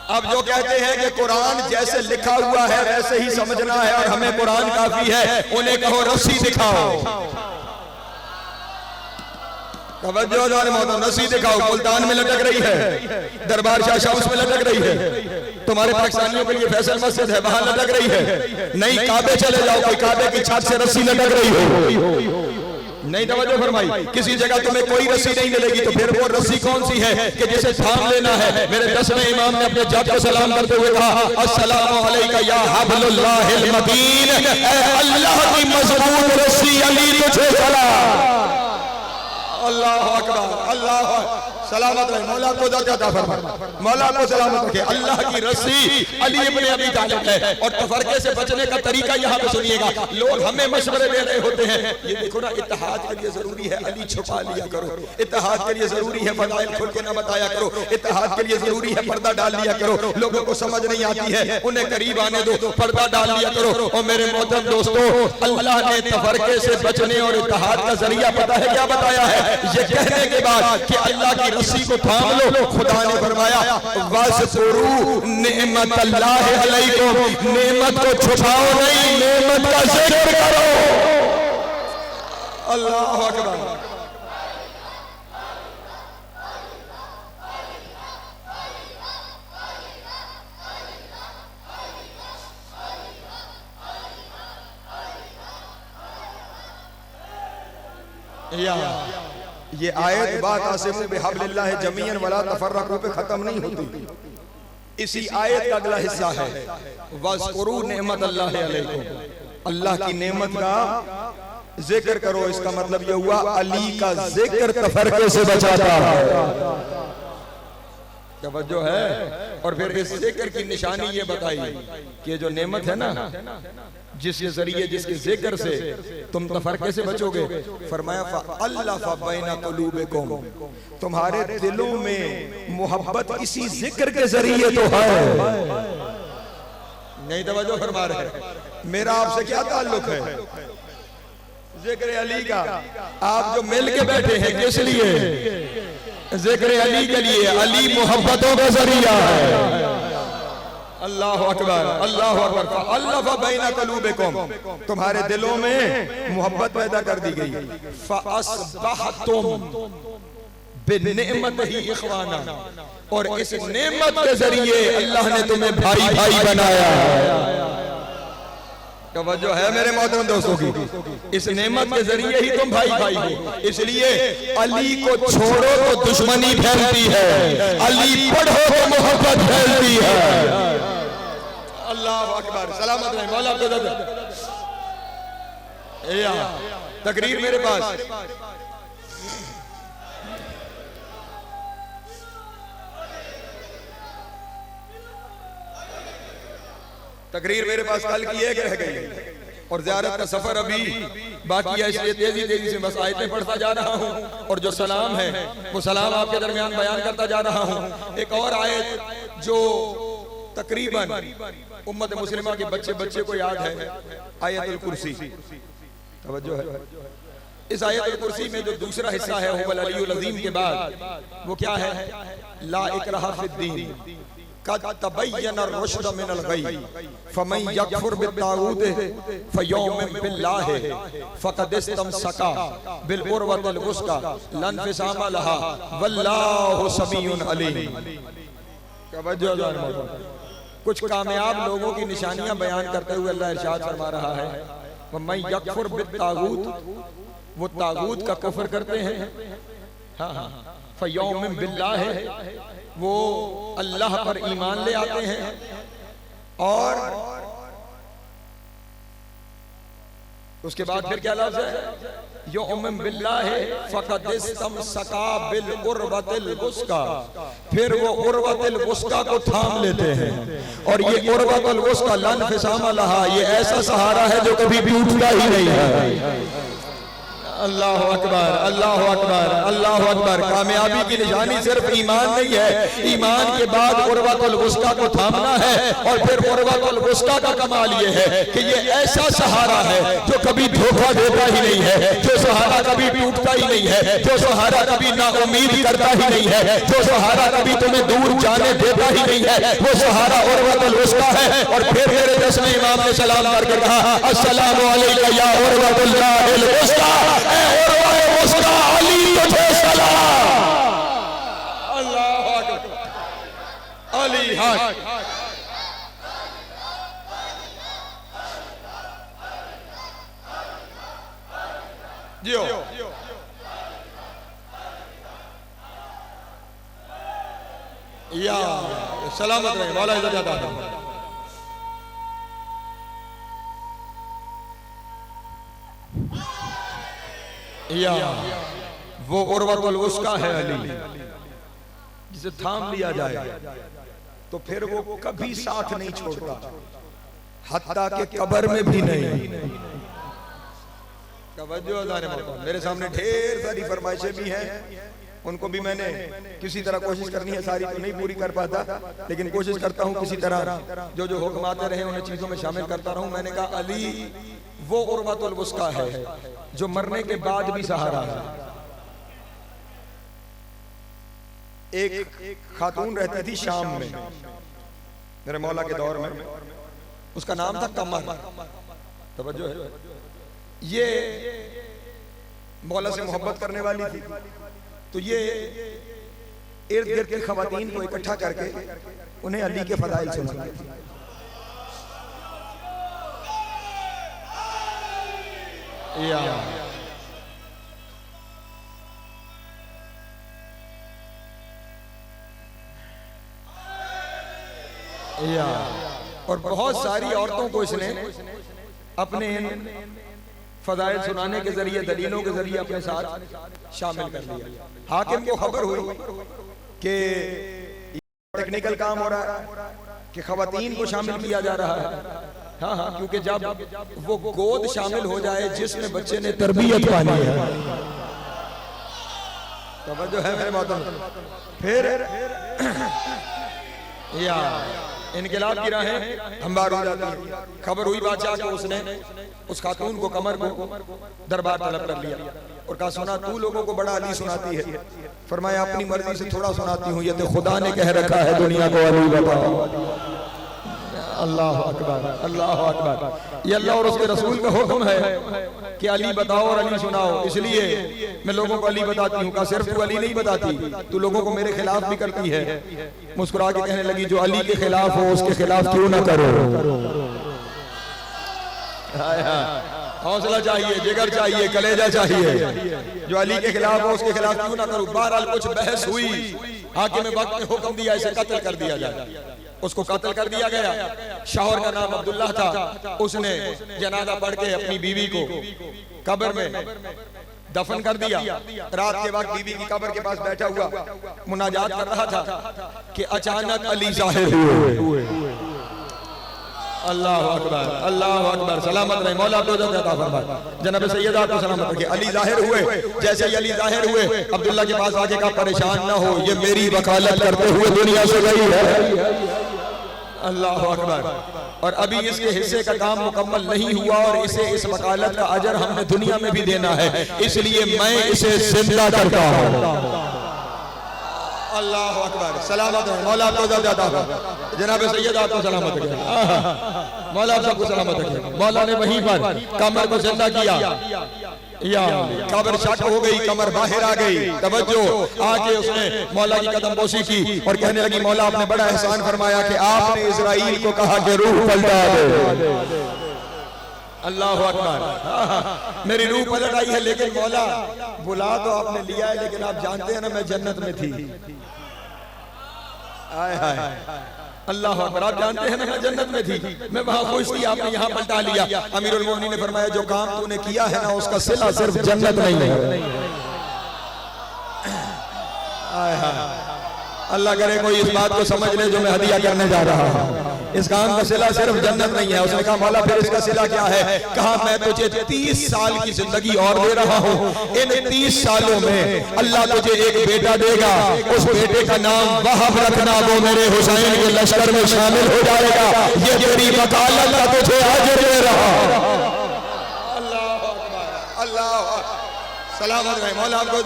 अब जो कहते हैं कि कुरान जैसे लिखा हुआ है वैसे ही समझना है और हमें कुरान काफी है, उन्हें कहो रस्सी दिखाओ। रस्सी दिखाओ। मुल्तान में लटक रही है, दरबार शाह शाउस में लटक रही है, तुम्हारे पाकिस्तानियों के लिए फैसल मस्जिद है वहां लटक रही है। नहीं, काबे चले जाओ, कोई काबे की छत से रस्सी लटक रही हो, नहीं तवज्जो फरमाई। किसी जगह तुम्हें कोई रस्सी नहीं मिलेगी, तो फिर वो रस्सी कौन सी है कि जिसे थाम लेना है? मेरे 10वें इमाम ने अपने जद को सलाम करते हुए कहा, अस्सलामु अलैका या हब्लुल्लाहिल मतीन, ऐ अल्लाह की मजबूत रस्सी, अली तुझे सलाम। अल्लाह अकबर, अल्लाह सलामत रहे, मौला को अता फरमाए, मौला को सलामत रखे। अल्लाह की रस्सी अली इब्ने अबी तालिब है। और तफरके से बचने का तरीका यहाँ पे सुनिएगा। लोग हमें मशवरे दे रहे होते हैं, ये देखो ना, इत्तेहाद के लिए जरूरी है अली छुपा लिया करो, इत्तेहाद के लिए जरूरी है फदाइल खुल के ना बताया करो, इत्तेहाद के लिए जरूरी है पर्दा डाल लिया करो। लोगों को समझ नहीं आती है, उन्हें करीब आने दो, पर्दा डाल लिया करो। और मेरे मोहतरम दोस्तों, अल्लाह ने तफरके से बचने और इत्तेहाद का जरिया पता है क्या बताया है? ये कहने के बाद कि अल्लाह की रस्सी को थाम लो, खुदा ने फरमाया वज़कुरू निअमतल्लाहि अलैकुम, नेमत को छुपाओ नहीं, नेमत का जिक्र करो। अल्लाह अकबर। ये आयत वअतसिमू बिहब्लिल्लाहि जमीअन वला तफर्रकू पे खत्म नहीं होती। इसी आयत का अगला हिस्सा है वज़कुरू निअमतल्लाहि अलैकुम, अल्लाह की नेमत का जिक्र करो। इसका मतलब ये हुआ अली का जिक्र तफरके से बचाता है। तवज्जो है। और फिर इस जिक्र की निशानी ये बताई कि जो नेमत है ना, जिसके जरिए जिसके जिक्र से तुम तफरके से बचोगे, फरमाया फ़अल्लफ़ बैन क़ुलूबिकुम, तुम्हारे दिलों में मोहब्बत इसी जिक्र के जरिए तो है। नहीं तवज्जो फरमा रहे। मेरा आपसे क्या ताल्लुक है? जिक्र अली का। आप जो मिल के बैठे हैं किस लिए? जिक्र अली के लिए। अली मोहब्बतों का जरिया है। अल्लाह अकबर, अल्लाह अकबर। फ़अल्लफ़ बैन क़ुलूबिकुम, तुम्हारे दिलों में मोहब्बत पैदा कर दी गई। फ़अस्बहतुम बिनिअमतिही इख़वाना, और इस नेमत के जरिए अल्लाह ने तुम्हें भाई भाई बनाया। तवज्जो है मेरे मोहतरम दोस्तों की? इस नेमत के जरिए ही तुम भाई भाई हो। इसलिए अली को छोड़ो तो दुश्मनी फैलती है, अली पढ़ो तो मोहब्बत फैलती है। अल्लाह अकबर, सलामत रहे, मौला को तकरीर मेरे पास। तकरीर मेरे पास कल की एक रह गई और ज़ियारत का सफर अभी बाकी है, इसलिए तेजी तेजी से बस आयतें पढ़ता जा रहा हूँ। और जो सलाम है वो सलाम आपके दरमियान बयान करता जा रहा हूँ। एक और आयत जो तकरीबन उम्मत मुस्लिमा के बच्चे बच्चे को याद है, आयतुल कुर्सी। तवज्जो है। इस आयतुल कुर्सी में जो दूसरा हिस्सा है हुवल अलीयुल अज़ीम के बाद वो क्या है? ला इकराहा फिद्दीन कद तबय्यन रुश्द मिनल गय फमन यकफुर बित्तागूत फयौमिन बिल्लाहि फक़द इस्तमसका बिल उर्वतिल वुस्का लन फिसामा लहा वल्लाहु समीउन अलीम। कुछ कामयाब लोगों की निशानियां बयान करते हुए अल्लाह इरशाद फरमा रहा है, फमन यकफुर बित्तागूत, वो तागूत का कफर करते हैं। हाँ हाँ, फयौमिन बिल्लाहि, वो अल्लाह पर ईमान ले आते हैं। और उसके बाद फिर क्या लफ्ज़ है? युमिन बिल्लाह फ़क़द इस्तमसका बिल उर्वतिल वुस्का। फिर वो उर्वतिल वुस्का को थाम लेते हैं, और ये उर्वतुल वुस्का लन फिसाम लहा, ये ऐसा सहारा है जो कभी टूटता ही नहीं है। अल्लाह अकबर, अल्लाह अकबर, अल्लाह अकबर। कामयाबी की निशानी सिर्फ ईमान नहीं है, ईमान के बाद उर्वतुल वुस्का को थामना है। और फिर उर्वतुल वुस्का का कमाल ये है कि ये ऐसा सहारा है जो कभी धोखा देता ही नहीं है, जो सहारा कभी टूटता ही नहीं है, जो सहारा कभी नाउमीद करता ही नहीं है, जो सहारा कभी तुम्हें दूर जाने देता ही नहीं है, वो सहारा उर्वतुल वुस्का है। और फिर मेरे दसवें इमाम ने सलाम करके कहा, अस्सलामु अलैका या उर्वतुल्लाहिल वुस्का, उसका अली तुझे सलाम। अल्लाह अकबर, अली हक। जियो या सलामत रहे, मौला इज्जत अता फरमाए। या वो उर्वतुल वुस्का है अली, जिसे थाम लिया जाए तो फिर वो कभी साथ नहीं छोड़ता, हत्ता के कब्र में भी नहीं। मेरे सामने ढेर सारी फरमाइशें भी हैं, उनको भी मैंने किसी तरह कोशिश करनी है, सारी तो नहीं पूरी कर पाता, लेकिन कोशिश करता हूँ किसी तरह जो जो हुक्म आते रहे उन्हें चीजों में शामिल करता रहूं। मैंने कहा अली वो उर्वतुल वुस्का है जो मरने के बाद भी सहारा है। एक खातून रहती थी शाम में मेरे मौला के दौर में, उसका नाम था कमर। तवज्जो है, ये मौला से मोहब्बत करने वाली थी, तो ये इर्द गिर्द की खवातीन को इकट्ठा करके उन्हें अली के फदाइल सुनाती थी। और बहुत सारी औरतों को इसने अपने फदाइल सुनाने के जरिए, दलीलों के जरिए अपने साथ शामिल कर लिया। हाकिम को खबर हुई कि टेक्निकल काम हो रहा है कि खवातीन को शामिल किया जा रहा है। हाँ हाँ, क्योंकि जब वो गोद शामिल हो जाए जिसमें बच्चे ने तरबियत पानी है, तवज्जो है मेरे मोहतरम, फिर या इनकलाब की राहें हमवार हो जाती है। खबर हुई बादशाह को, उसने उस खातून को, कमर को दरबार तलब कर लिया और कहा, सुना तू लोगों को बड़ा अली सुनाती है। फरमाया अपनी मर्जी से थोड़ा सुनाती हूँ, ये तो खुदा ने कह रखा है दुनिया को अली बताओ। अल्लाह अकबर, अल्लाह अकबर। ये अल्लाह और उसके रसूल का हुक्म है कि अली बताओ और अली सुनाओ, इसलिए मैं लोगों को अली बताती हूँ। कहा सिर्फ तू अली नहीं बताती, तू लोगों को मेरे खिलाफ भी करती है। मुस्कुरा के कहने लगी, जो अली के खिलाफ हो उसके खिलाफ क्यों ना करो। हौसला चाहिए, जिगर चाहिए, कलेजा चाहिए। जो अली के खिलाफ हो उसके खिलाफ क्यों ना करो। बहरहाल कुछ बहस हुई, हाकिम वक्त ने हुक्म दिया इसे कत्ल कर दिया जाए। उसको कत्ल कर दिया गया। शौहर का नाम अब्दुल्ला था, उसने जनाजा पढ़ के अपनी बीवी को कब्र में दफन कर दिया। रात के वक्त बीवी की कब्र के पास बैठा हुआ मुनाजात कर रहा था कि अचानक अली जाहिर हुए। अल्लाह अकबर, अल्लाह अकबर। सलामत रहे, मौला अता फरमाए, जनाब सैयदा को सलामत रखे। अली जाहिर हुए, जैसे ही अली जाहिर हुए अब्दुल्ला के पास आके कहा, परेशान ना हो, ये मेरी वकालत करते हुए दुनिया से गई है। अल्लाह अकबर। और अभी इसके हिस्से का काम मुकम्मल नहीं हुआ और इसे इस वकालत का अजर हमने दुनिया में भी देना है, इसलिए मैं इसे जिंदा करता हूँ। अल्लाह अकबर। सलामत है, मौला जनाब सैयदा को सलामत रखे, मौला सबको सलामत रखे। मौला ने वहीं पर कमर को जिंदा किया, या कब्र शक हो गई, कमर बाहर आ गई। तवज्जो, आके उसने मौला की कदम बोसी की और कहने लगी, मौला आपने बड़ा एहसान फरमाया कि आपने इजराइल को कहा कि रूह पलटा दे। अल्लाह अकबर। मेरी रूह पलट आई है, लेकिन मौला बुला तो आपने लिया है, लेकिन आप जानते हैं ना मैं जन्नत में थी। आय हाय, अल्लाह अकबर। आप जानते हैं ना, मैं जन्नत में थी, मैं वहां खुश थी, आपने यहाँ पलटा लिया। अमीरुल मोमिनीन ने फरमाया जो काम तूने किया है ना उसका सिला सिर्फ जन्नत नहीं है। अल्लाह करे कोई इस बात को समझ ले जो मैं हदिया करने जा रहा हूँ। इस काम का सिला सिर्फ जन्नत नहीं है। उसने कहा मौला फिर इसका सिला क्या है? कहा मैं तुझे 30 साल की जिंदगी और दे रहा हूँ। इन 30 सालों में अल्लाह तुझे एक बेटा देगा, उस बेटे का नाम वहाब रखना, वो मेरे हुसैन के लश्कर में शामिल हो जाएगा। ये तेरी वकालत का तुझे आज दे रहा हूँ। अल्लाह सलामत रहे। मौला आपको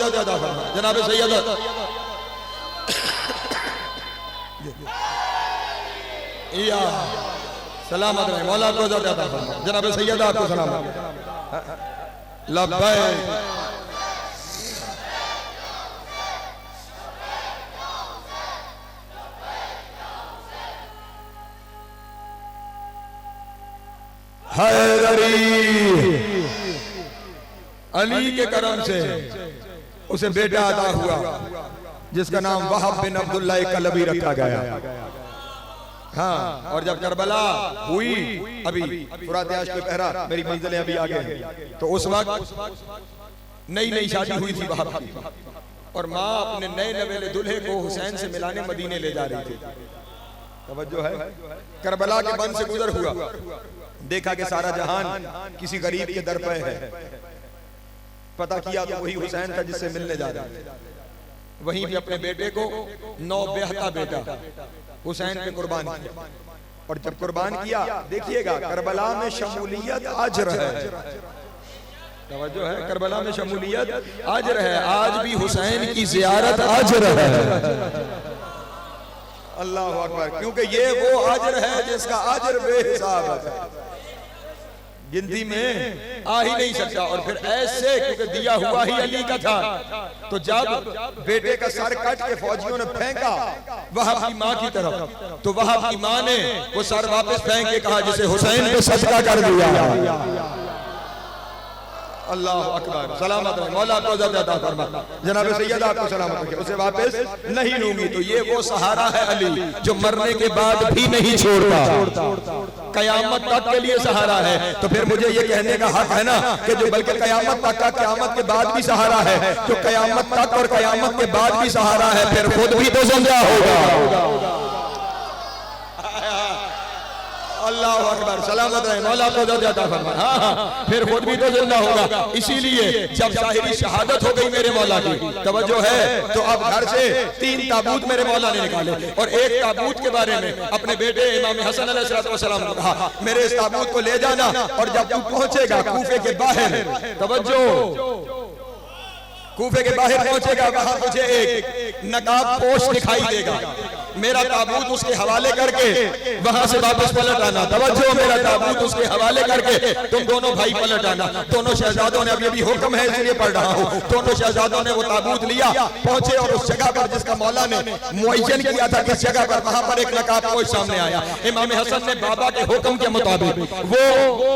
जनाब सैयद या सलामत रहे। मौला आपको जनाब सैयद आपको सलामत। लब्बैक हैदरी। अली के करम से उसे बेटा अता हुआ जिसका नाम वहाब बिन अब्दुल्लाह कलबी रखा गया। हाँ, और जब करबला हुई, अभी फुरात याश पे पहरा, मेरी मंजिलें अभी आगे हैं, तो उस वक्त नई नई शादी हुई थी वहाब की, और माँ अपने नए नवेले दूल्हे को हुसैन से मिलाने मदीने ले जा रही थी। तवज्जो है। करबला के बन से गुजर हुआ, देखा कि सारा जहान किसी गरीब के दर पे है। पता किया तो वही हुसैन था जिससे मिलने जा रहा था। वहीं भी अपने बेटे को नौ बेहता बेटा हुसैन पे कुर्बान किया। और जब कुर्बान किया, देखिएगा करबला में शमूलियत अजर है। तवज्जो है, करबला में शमूलियत अजर है। आज भी हुसैन की जियारत अजर है। अल्लाह अकबर। क्योंकि ये वो अजर है जिसका अजर बेहिसाब है, गिनती में आ ही नहीं सकता। और फिर ऐसे, क्योंकि दिया हुआ ही अली का था, तो जब बेटे का सर कट के फौजियों ने फेंका वहाब की माँ की तरफ, तो वहाब की माँ ने वो सर वापस फेंक के कहा जिसे हुसैन पे सजदा कर दिया। अल्लाह अकबर। सलामत रहे। मौला आपको ज़िंदा फरमा। जनाब सैयद आपको सलामत रखे। उसे वापस नहीं लूंगी। तो ये वो सहारा है अली जो मरने के बाद भी नहीं छोड़ता, कयामत तक के लिए सहारा है। तो फिर मुझे ये कहने का हक है ना कि जो बल्कि कयामत तक का, कयामत के बाद भी सहारा है, जो कयामत तक और कयामत के बाद भी सहारा है, फिर खुद भी तो जिंदा होगा। अल्लाह अकबर। सलामत रहे। मौला को ज़िंदा फरमा। हाँ, फिर खुद भी तो जिंदा होगा। इसीलिए जब ज़ाहिरी शहादत हो गई मेरे मौला की, तवज्जो है, तो अब घर से 3 ताबूत मेरे मौला ने निकाले, और एक ताबूत के बारे में अपने बेटे इमाम हसन अलैहिस्सलाम को कहा मेरे इस ताबूत को ले जाना, और जब तू पहुंचेगा कूफे के बाहर, तवज्जो, कूफे के बाहर पहुंचेगा, वहां तुझे एक नकाब पोश दिखाई देगा। मेरा ताबूत उसके हवाले करके वहां से वापस पलट आना। तवज्जो, मेरा ताबूत उसके हवाले करके तुम दोनों भाई पलट आना। दोनों शहजादों ने, अभी हुक्म है इसलिए पढ़ रहा हूँ, दोनों शहजादों ने वो ताबूत लिया, पहुंचे और उस जगह पर जिसका मौला ने मुअय्यन किया था किस जगह पर, वहां पर एक नकाब पोश सामने आया। इमाम हसन ने बाबा के हुक्म के मुताबिक वो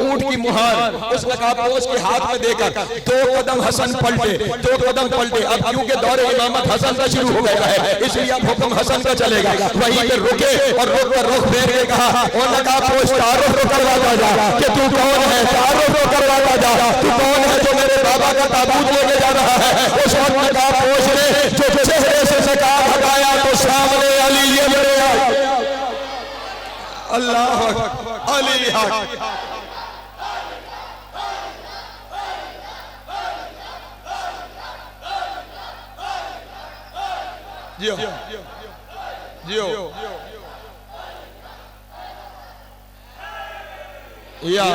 ऊंट की मुहार उस नकाब पोश के हाथ में देकर 2 कदम हसन पलटे, 2 कदम पलटे। अब क्योंकि दौरे इमामत हसन का शुरू हो गया है, इसलिए अब हुक्म हसन का चलेगा। वहीं पे रुके और रुक कर रुख फेर के कहा और नकाबपोश तारुफ करवाता जा कि तू कौन है, तारुफ करवाता जा तू कौन है जो मेरे बाबा का ताबूत लेके जा रहा है। उस वक्त नकाबपोश ने जो चेहरे से नकाब हटाया तो सामने अली ये मेरे अल्लाह अली हक। जियो जियो या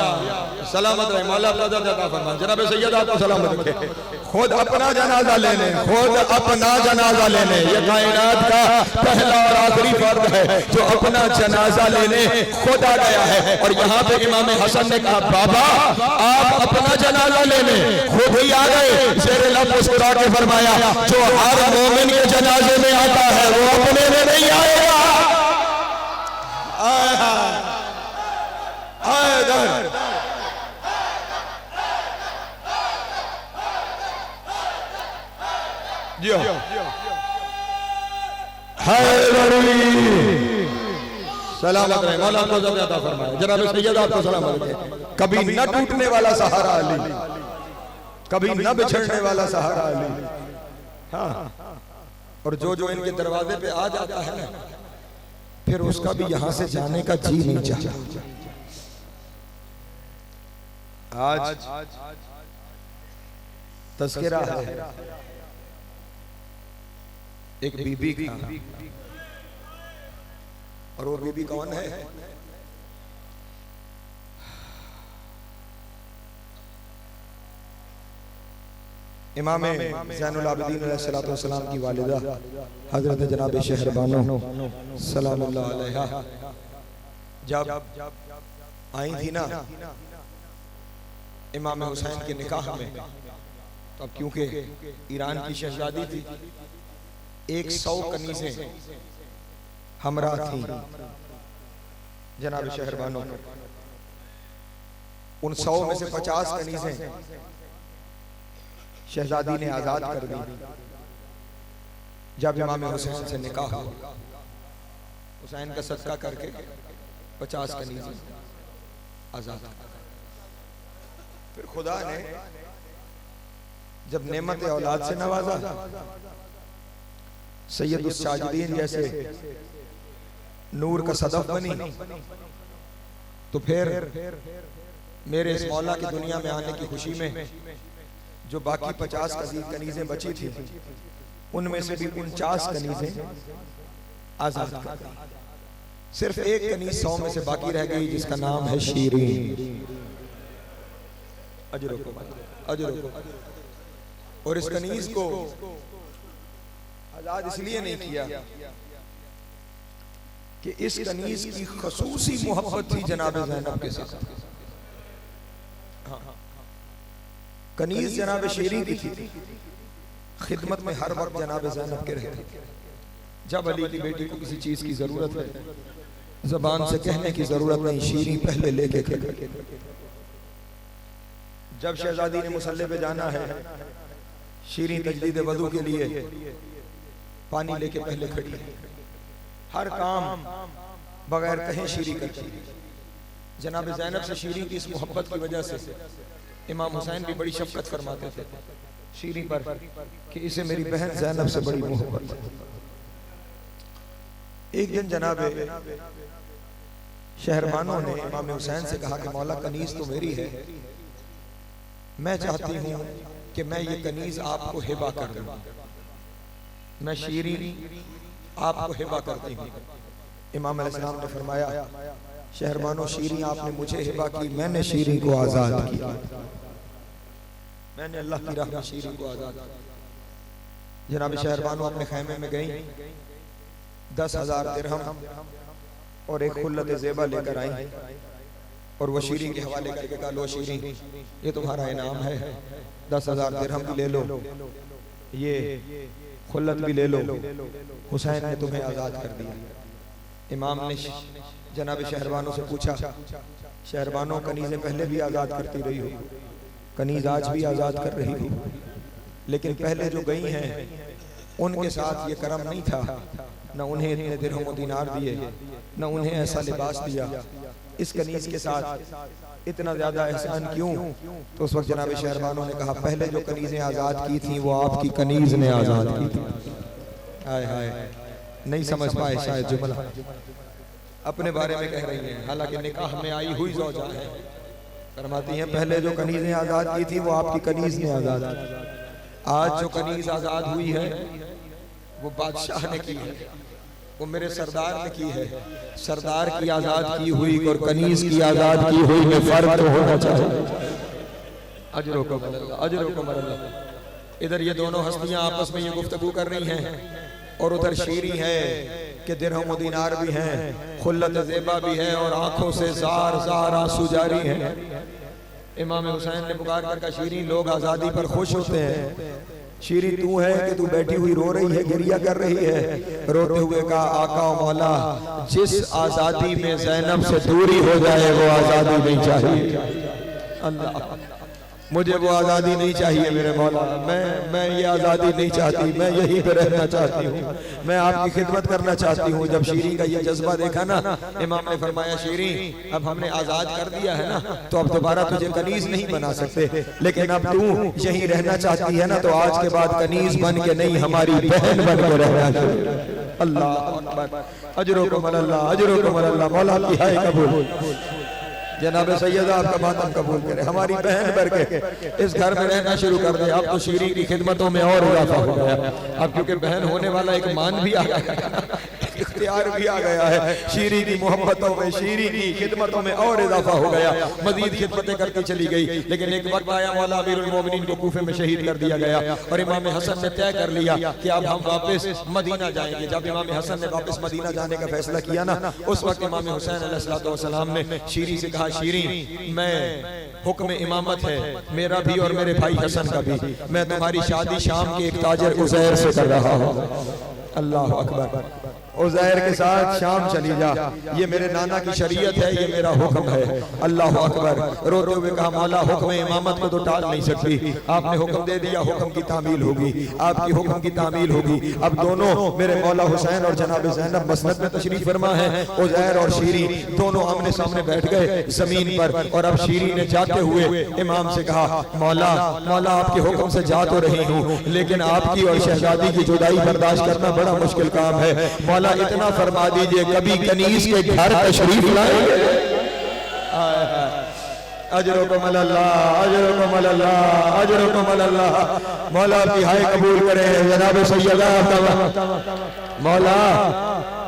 सलामत रहे। मौला अता फरमा। जनाब सैयद आपको सलामत रखे। खुद अपना जनाजा लेने, खुद अपना जनाजा लेने, ये कायनात का पहला और आखिरी फर्द है जो अपना जनाजा लेने खुद आ गया है। और यहाँ पे इमाम हसन ने कहा बाबा आप अपना जनाजा लेने खुद ही आ गए। शेर लब मुस्कुरा के फरमाया जो हर मोमिन के जनाजे में आता है वो अपने में नहीं आएगा। सलामत रहे, मौला आपको ज़िंदगी अता फरमाए। जनाब सैयद आपको सलामत रहे। कभी न टूटने वाला सहारा अली, कभी न बिछड़ने वाला सहारा अली। हाँ, और जो इनके दरवाजे पे आ जाता है ना, फिर उसका भी यहां से जाने का जी नहीं चाहता। आज तज़किरा है एक बीबी का, और वो बीबी कौन है? इमाम ज़ैनुल आबिदीन अलैहिस्सलातु वस्सलाम की वालिदा हजरत जनाब शहरबानो सल्लल्लाहु अलैहा जब आई थी ना इमाम हुसैन के निकाह में, तब क्योंकि ईरान की शहजादी थी, 100 कनीज़ें हमरा थी जनाब शहरबानो। उन 100 में से 50 कनीज़ें शहजादी ने आजाद कर दी। जब इमाम हुसैन से निकाह हुआ, हुसैन का सदका करके 50 कनीज़ें आजाद। फिर खुदा ने जब नेमत औलाद से नवाजा, सैयदुस साजिदीन जैसे नूर का सदफ बनी, तो फिर मेरे इस मौला की दुनिया में आने की खुशी में जो बाकी 50 कनीज़ें बची थी, उनमें से भी 49 कनीज़ें आजाद कर दी। सिर्फ एक कनीज़ 100 में से बाकी रह गई, जिसका नाम है शीरीन। अजरो को और इस कनीज को आजाद इसलिए नहीं किया कि इस कनीज की खसूसी मोहब्बत थी जनाब ज़ैनब के साथ। कनीज जनाब शीरी की थी, खिदमत में हर वक्त जनाब ज़ैनब के रहते। जब अली की बेटी को किसी चीज की जरूरत है, जबान से कहने की जरूरत नहीं, शीरी पहले लेके खड़े। जब शहजादी ने मुसल्ले पे जाना है, शीरी तजदीद वजू के लिए पानी लेके पहले खड़ी है। हर काम बगैर कहे शीरी करती है। जनाब ज़ैनब से शीरी की इस मोहब्बत की वजह से इमाम हुसैन भी बड़ी शफकत फरमाते थे शीरी पर कि इसे मेरी बहन ज़ैनब से बड़ी मोहब्बत है। एक दिन जनाब शहरबानों ने इमाम हुसैन से कहा कि मौला कनीज तो मेरी है, मैं चाहती हूँ कि मैं ये कनीज आपको हिबा कर दूँ। मैं शीरी आपको हिबा करती हूँ। इमाम अलैहिस्सलाम ने फरमाया, शहरबानो शीरी आपने मुझे हिबा की, मैंने शीरी को आजाद किया। मैंने अल्लाह की राह में शीरी को आजाद किया। जनाब शहरबानो अपने खैमे में गई, 10,000 दिरहम और एक खुल्लत ज़ेबा लेकर आई और वो शीरी के हवाले करके कहा, लो शीरी ये तुम्हारा इनाम है, 10,000 दिरहम भी ले लो, ये खुल्लत भी ले लो, हुसैन ने तुम्हें आज़ाद कर दिया। इमाम ने जनाब शहरबानों से पूछा, शहरबानों कनीज़ें पहले भी आज़ाद करती रही हो, कनीज़ आज भी आज़ाद कर रही हो, लेकिन पहले जो गई हैं उनके साथ ये करम नहीं था, न उन्हें इतने दिरहम और दीनार दिए, न उन्हें ऐसा लिबास दिया। इस कनीज के साथ इतना ज्यादा एहसान क्यों? तो उस वक्त जनाब शहरबानों ने कहा, पहले जो कनीजें आजाद की थी वो आपकी कनीज ने आजाद की थी। हाय हाय, नहीं समझ पाए शायद जुमला, अपने बारे में कह रही हैं, हालांकि निकाह में आई हुई ज़ौजा है। फरमाती हैं पहले जो कनीजें आजाद की थी वो आपकी कनीज ने आजाद की। आज जो कनीज आजाद हुई है वो बादशाह ने की है, वो मेरे सरदार ने की है। सरदार की आजाद की हुई और कनीज की आजाद की हुई में फर्क तो होना चाहिए। अजरों को मरल्ला, अजरों को मरल्ला। इधर ये दोनों हस्तियां आपस में ये गुफ्तगू कर रही हैं और उधर शीरी है कि दिरहम दीनार भी हैं, खुल्लत ज़ेबा भी है और आंखों से ज़ार ज़ार आंसू जारी हैं। इमाम हुसैन ने पुकार कर कहा, शीरी लोग आज़ादी पर खुश होते हैं, शीरी तू है कि तू बैठी हुई रो रही है, गिरिया कर रही है। रोते हुए कहा, आका मौला जिस आज़ादी में ज़ैनब से दूरी हो जाए वो आज़ादी नहीं चाहिए। अल्लाह मुझे वो आज़ादी नहीं चाहिए मेरे मौला, मैं ये आज़ादी नहीं चाहती, मैं यहीं पे रहना चाहती हूँ, मैं आपकी खिदमत करना चाहती हूँ। जब शीरी का ये जज्बा देखा ना, इमाम ने फरमाया शीरी अब हमने आज़ाद कर दिया है ना, तो अब दोबारा तुझे कनीज नहीं बना सकते, लेकिन अब तू यहीं रहना चाहती है ना, तो आज के बाद कनीज बन के नहीं, हमारी बहन बन के रहना। अल्लाह अकबर, अजरुकुम अल्लाह, अजरुकुम अल्लाह। मौला की हाय कबूल, जनाब सैयदा आपका मातम कबूल करे, हमारी बहन भर के इस घर में रहना शुरू कर दे। अब तो शीरी की खिदमतों में और इजाफा हो गया, अब क्योंकि बहन होने वाला एक मान भी आ गया, इख्तियार भी आ गया है। शीरी की मोहब्बतों में, शीरी की खिदमतों में और इजाफा हो गया, मजीद खिदमतें करती चली गई। लेकिन एक वक्त आया, मौला अमीरुल मोमिनीन को कूफे में शहीद कर दिया गया और इमाम हसन ने तय कर लिया कि अब हम वापस मदीना जाएंगे। जब इमाम हसन ने वापस मदीना जाने का फैसला किया ना, उस वक्त इमाम हुसैन अलैहिस्सलाम ने शीरी से कहा, शीरी मैं हुक्म इमामत है मेरा भी और मेरे भाई हसन का भी, मैं तुम्हारी शादी शाम के एक ताजर उज़ैर से कर रहा हूँ। अल्लाह अकबर, उज़ैर के साथ शाम चली जा, ये मेरे नाना की शरीयत है, ये मेरा हुक्म है। अल्लाह अकबर, रोते हुए कहा, मौला हुक्म इमामत को तो टाल नहीं सकती, आपने हुक्म दे दिया, हुक्म की तामील होगी, आपकी हुक्म की तामील होगी। अब दोनों मेरे मौला हुसैन और जनाब ज़ैनब मसनद में तशरीफ फरमा है, उज़ैर और शीरी दोनों आमने सामने बैठ गए जमीन पर। और अब शीरी ने जाते हुए इमाम से कहा, मौला मौला आपके हुक्म से जा तो रही हूँ, लेकिन आपकी और शहजादी की जुदाई बर्दाश्त करना बड़ा मुश्किल काम है। मौला इतना फरमा दीजिए, कभी कनीज के घर तशरीफ लाएंगे। अजरुकुम अल्लाह, अजरुकुम अल्लाह, अजरुकुम अल्लाह। मौला की हाय कबूल करे, जनाब सैयदा मौला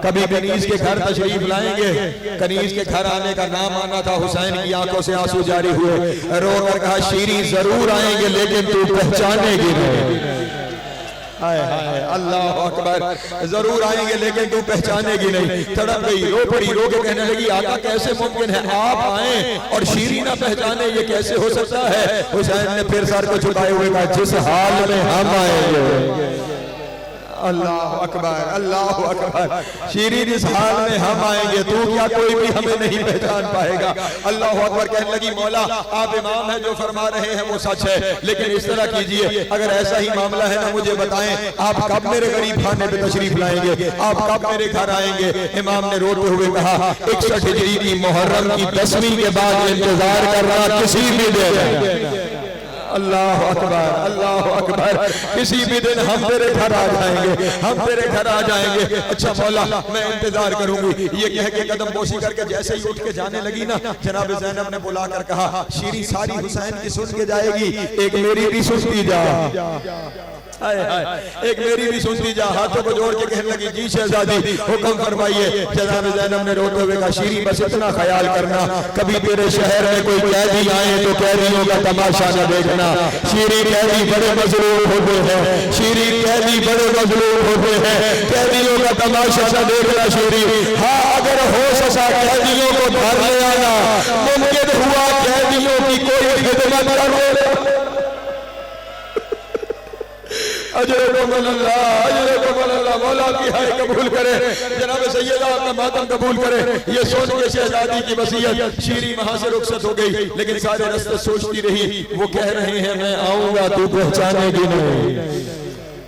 कभी कनीज के घर तशरीफ लाएंगे। कनीज के घर आने का नाम आना था, हुसैन की आंखों से आंसू जारी हुए, रो कर कहा, शीरी जरूर आएंगे लेकिन तू पहचानेगी नहीं। अल्लाह अकबर, जरूर आएंगे लेकिन तू पहचानेगी नहीं। तड़प गई, रो पड़ी, रो के कहने लगी, आका कैसे मुमकिन है आप आए और शीरी ना पहचाने, ये कैसे हो सकता है। हुसैन ने फिर सर को झुकाए हुए कहा, जिस हाल में हम आएंगे। अल्लाह अकबर, अल्लाह अकबर, शीरी जिस हाल में हम आएंगे, तू क्या कोई भी हमें नहीं पहचान पाएगा। अल्लाह अकबर। कहने लगी, मौला आप इमाम हैं, जो फरमा रहे हैं वो सच है, लेकिन इस तरह कीजिए, अगर ऐसा ही मामला है ना मुझे बताएं, आप कब मेरे गरीब खाने पे तशरीफ लाएंगे, आप कब मेरे घर आएंगे। इमाम ने रोते हुए कहा, 61 हिजरी की मुहर्रम की 10वीं के बाद इंतजार करना किसी भी दिन। अल्लाह अकबर, अल्लाह अकबर, किसी भी दिन हम तेरे घर आ जाएंगे, हम तेरे घर आ जाएंगे। अच्छा मौला मैं इंतजार करूंगी। ये कह के कदम बोसी करके जैसे ही उठ के जाने लगी ना, जनाब ज़ैनब ने बुला कर कहा, शीरी सारी हुसैन की सुन के जाएगी, एक मेरी भी सुनती जा, एक मेरी भी सुनती जा। हाथों को जोड़ के कहने लगी, जी शहजादी हुक्म फरमाइए। जनाब ज़ैनब ने रोते हुए कहा, शीरी बस इतना ख्याल करना, कभी तेरे शहर में कोई कैदी आए तो कैदियों का तमाशा न देखना। शीरी कैदी बड़े मजलूम होते हैं, शीरी कैदी बड़े मजलूम होते हैं, कैदियों का तमाशा न देखना शीरी। हाँ अगर हो सका कैदियों को घर ले आना, मुमकिन हुआ कैदियों की कोई खिदमत करो। मौला की हाय कबूल करे, जनाब सैयदा आपका मातम कबूल करे। ये सोच के शहजादी की वसीयत, शीरी वहां से रुखसत हो गई, लेकिन सारे रास्ते सोचती रही। वो कह रहे हैं मैं आऊंगा, तू पहचानेगी नहीं।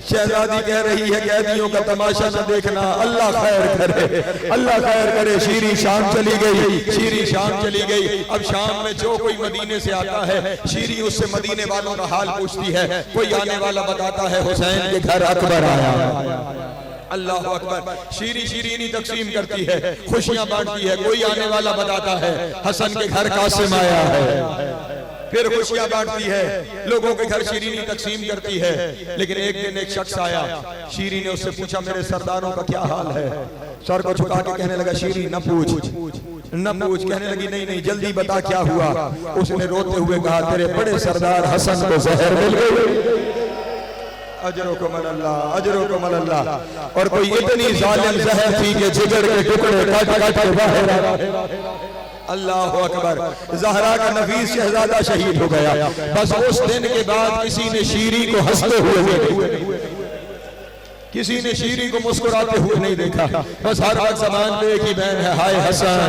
शहजादी कह रही है, कैदियों का तमाशा न देखना, अल्लाह खैर करे, अल्लाह खैर करे। शीरी शाम चली गई, शीरी शाम चली गई। अब शाम में जो कोई मदीने से आता है, शीरी उससे मदीने वालों का हाल पूछती है। कोई आने वाला बताता है, हुसैन के घर अकबर आया। अल्लाह अकबर। शीरी शीरीनी तकसीम करती है, खुशियां बांटती है। कोई आने वाला बताता है, हसन के घर कासिम आया है। फिर खुशियां बांटती है, लोगों के घर शीरीनी तकसीम करती है। लेकिन एक दिन एक शख्स आया, शीरी ने उससे पूछा, मेरे सरदारों का क्या हाल है। सर को झुका के कहने लगा, शीरी न पूछ न पूछ। कहने लगी, नहीं नहीं जल्दी बता क्या हुआ। उसने रोते हुए कहा, तेरे बड़े सरदार हसन को जहर मिल गई। अजरुकुम अल्लाह, अजरुकुम अल्लाह। और कोई इतनी जालिम जहर थी कि जिगर के टुकड़े काट काट के बाहर आ। अल्लाह अकबर। ज़हरा का नफीस शहजादा शहीद हो गया। बस उस दिन के बाद किसी ने शीरी को हंसते हुए, किसी ने शीरी को मुस्कुराते हुए नहीं देखा। बस हर वक्त ज़बान पे एक ही बहन है, हाय हसन,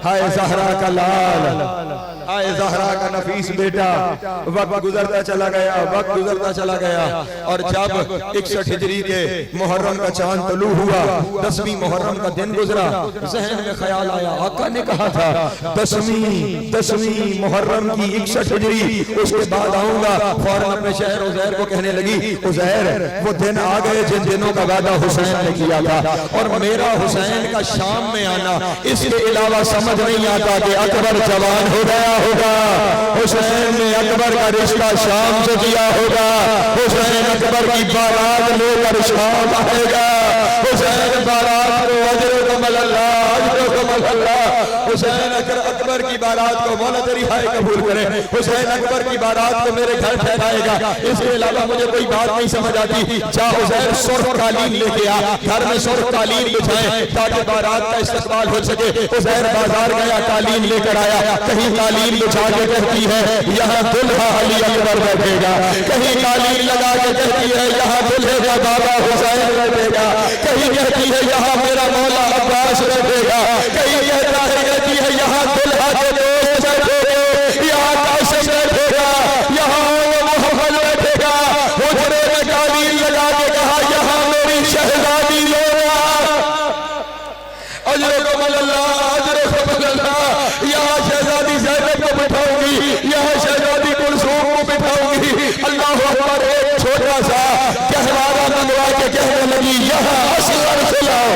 हाय ज़हरा का लाल, आए ज़हरा का नफीस बेटा। वक्त गुजरता चला गया, वक्त गुजरता चला गया और जब 61 हिजरी के मुहर्रम का चांद तलू हुआ, 10वीं मुहर्रम का दिन गुजरा, जहन में ख्याल आया, आका ने कहा था 10वीं मुहर्रम की 61 हिजरी, उसके बाद आऊंगा। फौरन अपने शहर उज़ैर को कहने लगी, उज़ैर वो दिन आ गए जिन दिनों का वादा हुसैन ने किया था, और मेरा हुसैन का शाम में आना, इसके अलावा समझ नहीं आता कि अकबर जवान हो गया होगा, हुसैन ने अकबर का रिश्ता शाम से किया होगा, हुसैन अकबर की बारात लेकर शाम आएगा, हुसैन बारात को हुसैन अकबर की बारात को मौला तेरी हाय कबूल करे, हुसैन अकबर की बारात को मेरे घर ठहराएगा। इसके अलावा मुझे कोई बात नहीं समझ आती। जा उज़ैर सुर्ख कालीन लेके आ, घर में सुर्ख कालीन बिछाएं ताकि बारात का इस्तकबाल हो सके। उज़ैर बाजार गया, कालीन लेकर आया, कहीं कालीन बिछा के कहती है यहाँ दुल्हा अली अकबर बैठेगा, कहीं कालीन लगा के कहती है यहाँ दुल्हे का बाबा हुसैन बैठेगा, कहीं कहती है यहाँ मेरा मौला अब्बास बैठेगा, कहीं कहती है यहाँ दुल्हा के दोस्त बैठेंगे, यहाँ कासिम बैठेगा, यहाँ मोहम्मद बैठेगा। हुजरे में कालीन लगा के कहा यहाँ मेरी शहजादी लोगा, अजरकुम अल्लाह, अजरकुम अल्लाह, यहाँ शहजादी ज़ैनब को बिठाऊंगी, यहाँ शहजादी कुलसूम को बिठाऊंगी। अल्लाह अकबर, एक छोटा सा गहवारा मंगवा के कहने लगी यहाँ असगर खिलाओ।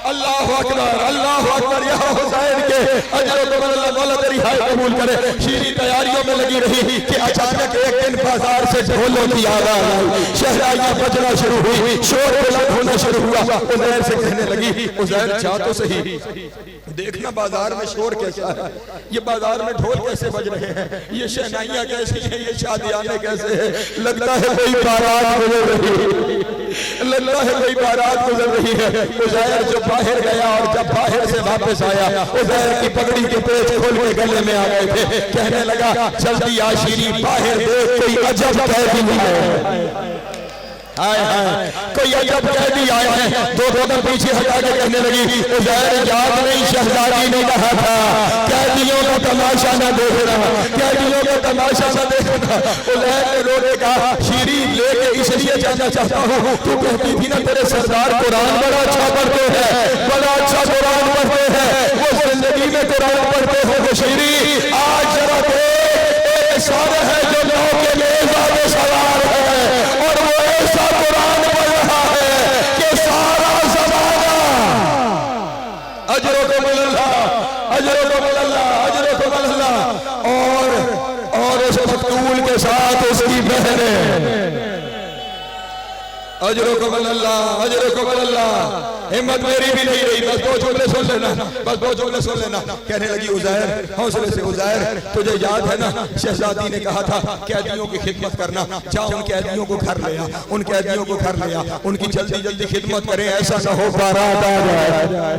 अल्लाह अकबर, अल्लाह अकबर, यहाँ हुसैन के अल्लाह मौला तेरी हाय कबूल करे। शीरी तैयारियों में लगी रही कि अचानक एक दिन बाजार से ढोलों की आवाज़ आई, शहनाइयां बजना शुरू हुई, शोर बुलंद होना शुरू हुआ। उज़ैर से कहने लगी, उज़ैर जा तो सही, देखना बाजार में शोर कैसा है, ये बाजार में ढोल कैसे बज रहे हैं, ये शहनाइयां कैसी हैं, ये शादियाने कैसे हैं, लगता है कोई बारात गुजर रही है, लगता है कोई बारात गुजर रही है। उज़ैर जो बाहर गया और जब बाहर से वापस आया, उज़ैर की पगड़ी के पेच खोल के गले में आ गए थे। कहने लगा जल्दी आ शीरी, बाहर देख कोई अजब कैदी है, हाय हाय कोई अजब कैदी आए हैं। दो कदम पीछे हटा के कहने लगी, उज़ैर याद नहीं शहजादी ने कहा था कैदियों का तमाशा न देखना, कैदियों का तमाशा न देखना। उज़ैर ने रो के कहा शीरी लेके इसलिए जाना चाहता हूँ, तू कहती थी ना तेरे सरदार कुरान बड़ा अच्छा पढ़ते हैं, बड़ा अच्छा कुरान पढ़ते हैं, वो जिंदगी में कुरान पढ़ते हो। वो शीरी आज जरा देख, सारा है जो नौ के नेज़ा में सवार है और वो ऐसा कुरान पढ़ रहा है कि सारा ज़माना अजरुकुम अल्लाह, अजरुकुम अल्लाह, अजरुकुम अल्लाह। और उस मकतूल के साथ उसकी बहनें, अजरुकुम अल्लाह, अजरुकुम अल्लाह। हिम्मत मेरी भी नहीं रही, बस दो जुमले सुन लेना, बस दो जुमले सुन लेना। कहने लगी उज़ैर हौसले से, उज़ैर तुझे याद है ना शहजादी ने कहा था कैदियों की खिदमत करना, जा उन कैदियों को घर ले आ, उन कैदियों को घर ले आ, उनकी जल्दी जल्दी खिदमत करें, ऐसा ना हो बारात आ जाए,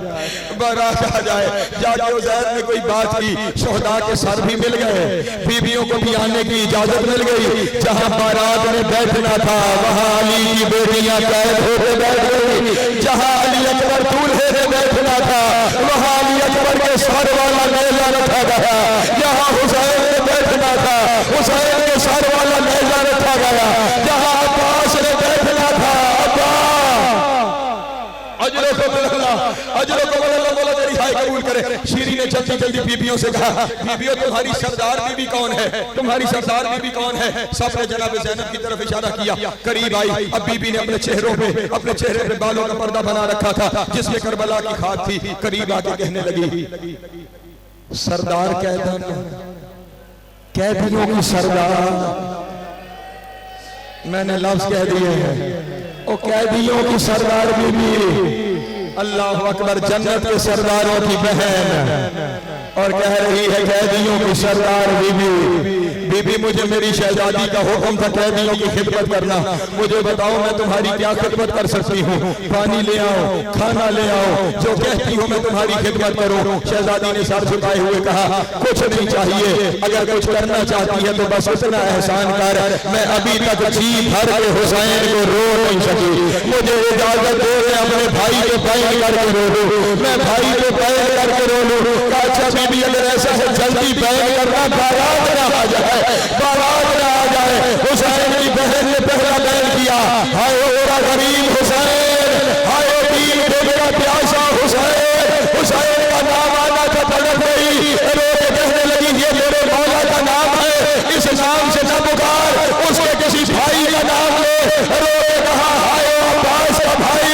बारात आ जाए। जाके उज़ैर ने कोई बात की, शोहदा के सर भी मिल गए, बीवियों को भी आने की इजाजत मिल गई। जहाँ बारात में बैठना था वहाँ अली की बेटियां कैद होकर बैठ गई, जहाँ अली अकबर दूल्हे से बैठना था वहाँ अली अकबर के सर वाला नेज़ा रखा गया, यहाँ हुसैन ने बैठना था हुसैन के सर वाला नेज़ा रखा गया, जहाँ अब्बास ने बैठना था मौला तेरी हाय कबूल करे। शीरी ने जल्दी जल्दी बीबियों से कहा, बीबियों तुम्हारी सरदार बीबी कौन है, तुम्हारी सरदार बीबी कौन है। सबने जनाब ज़ैनब की तरफ इशारा किया, करीब आई। अब बीबी ने अपने चेहरों पे, अपने चेहरे पे बालों का पर्दा बना रखा था जिसमें करबला की खाक थी। करीब आके कहने लगी, सरदार कैदियों की सरदार, मैंने लफ्ज कह दिए हैं, ओ कैदियों की सरदार बीबी, अल्लाह अकबर, जन्नत के सरदारों की बहन, और कह रही है कैदियों की सरदार बीबी। बीबी मुझे मेरी शहजादी का हुक्म था कैदियों की खिदमत करना, मुझे बताओ मैं तुम्हारी क्या खिदमत कर सकती हूँ, पानी ले आओ, खाना ले आओ, जो कहती हो मैं तुम्हारी खिदमत करूँ। शहजादी ने सर झुकाए हुए कहा कुछ नहीं चाहिए, अगर कुछ करना चाहती है तो बस इतना एहसान कर, मैं अभी तक जी भर के हुसैन को रो नहीं सकी, मुझे इजाजत दे अपने भाई के पैर करके रो दूं, मैं भाई के पैर करके बोलूं का अच्छा भी अगर ऐसा है जल्दी बैन करना, बारात ना आ जाए, बारात ना आ जाए। हुसैन की बहन ने पहला बैन किया, हाय मेरा गरीब हुसैन, हाय दीन पे मेरा प्यासा हुसैन। हुसैन का नाम आना था, तड़प गई, रो के कहने लगी ये मेरे मौला का नाम है, इस नाम से न पुकार, उसके किसी भाई का नाम ले। रो के कहा हाय अब्बास का भाई,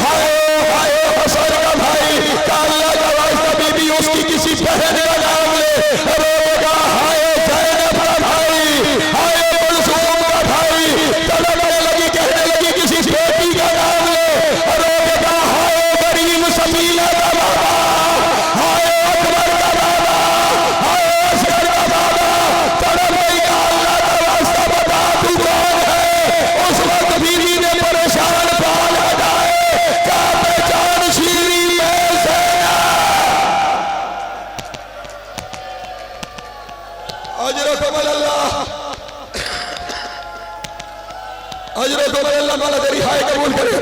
हाय हाय हसन का भाई, का अल्लाह का वास्ता बीबी उसकी किसी बहन का नाम ले। रो के कहा हाय ज़ैनब का भाई, हाय कुलसूम का भाई, तड़पने लगी, कहने लगी किसी बेटी का नाम ले। रो के कहा हाय गरीब समीना का बाबा, हाय अकबर का बाबा, हाय असगर का बाबा। तड़प गई, अल्लाह का वास्ता बता तू कौन है। उस वक्त बीवी ने परेशान बाल हटाए, क्या पहचान शीरी में ज़ैनब। अजरकुम अल्लाह, अजरकुम अल्लाह, मौला तेरी हाय कबूल करे।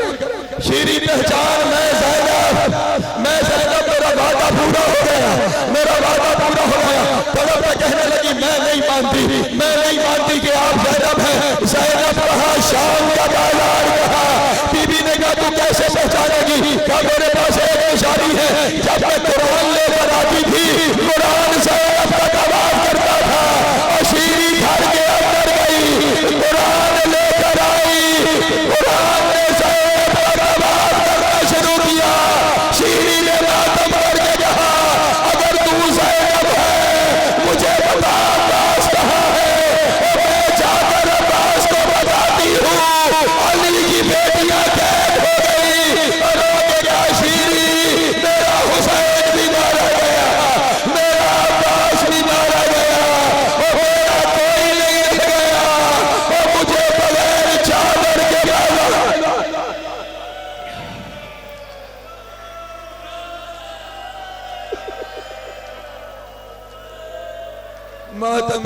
शीरी पहचान मैं ज़ैनब, मैं ज़ैनब, मेरा वादा पूरा हो गया, मेरा वादा पूरा हो गया। तड़प के कहने लगी मैं नहीं मानती, मैं नहीं मानती कि आप ज़ैनब हैं। ज़ैनब कहा शाम का बाजार कहा। बीबी ने कहा तू कैसे पहचानेगी? क्या मेरे पास एक निशानी है, जब मैं कुरान लेकर आती थी, कुरान ज़ैनब का तवाफ करता था। और शीरी घर के अंदर गई, कुरान लेकर आई, कुरान ने ज़ैनब का तवाफ करना शुरू किया। शीरी ने मातम करके कहा अगर तू ज़ैनब है मुझे बता अब्बास कहाँ है, और मैं जाकर अब्बास को बताती हूँ अली की बेटियां कैद हो गई। रो के कहा शीरी मेरा हुसैन भी मारा गया, मेरा अब्बास भी मारा गया, और मेरा कोई नहीं रह गया, और मुझे बगैर चादर के मातम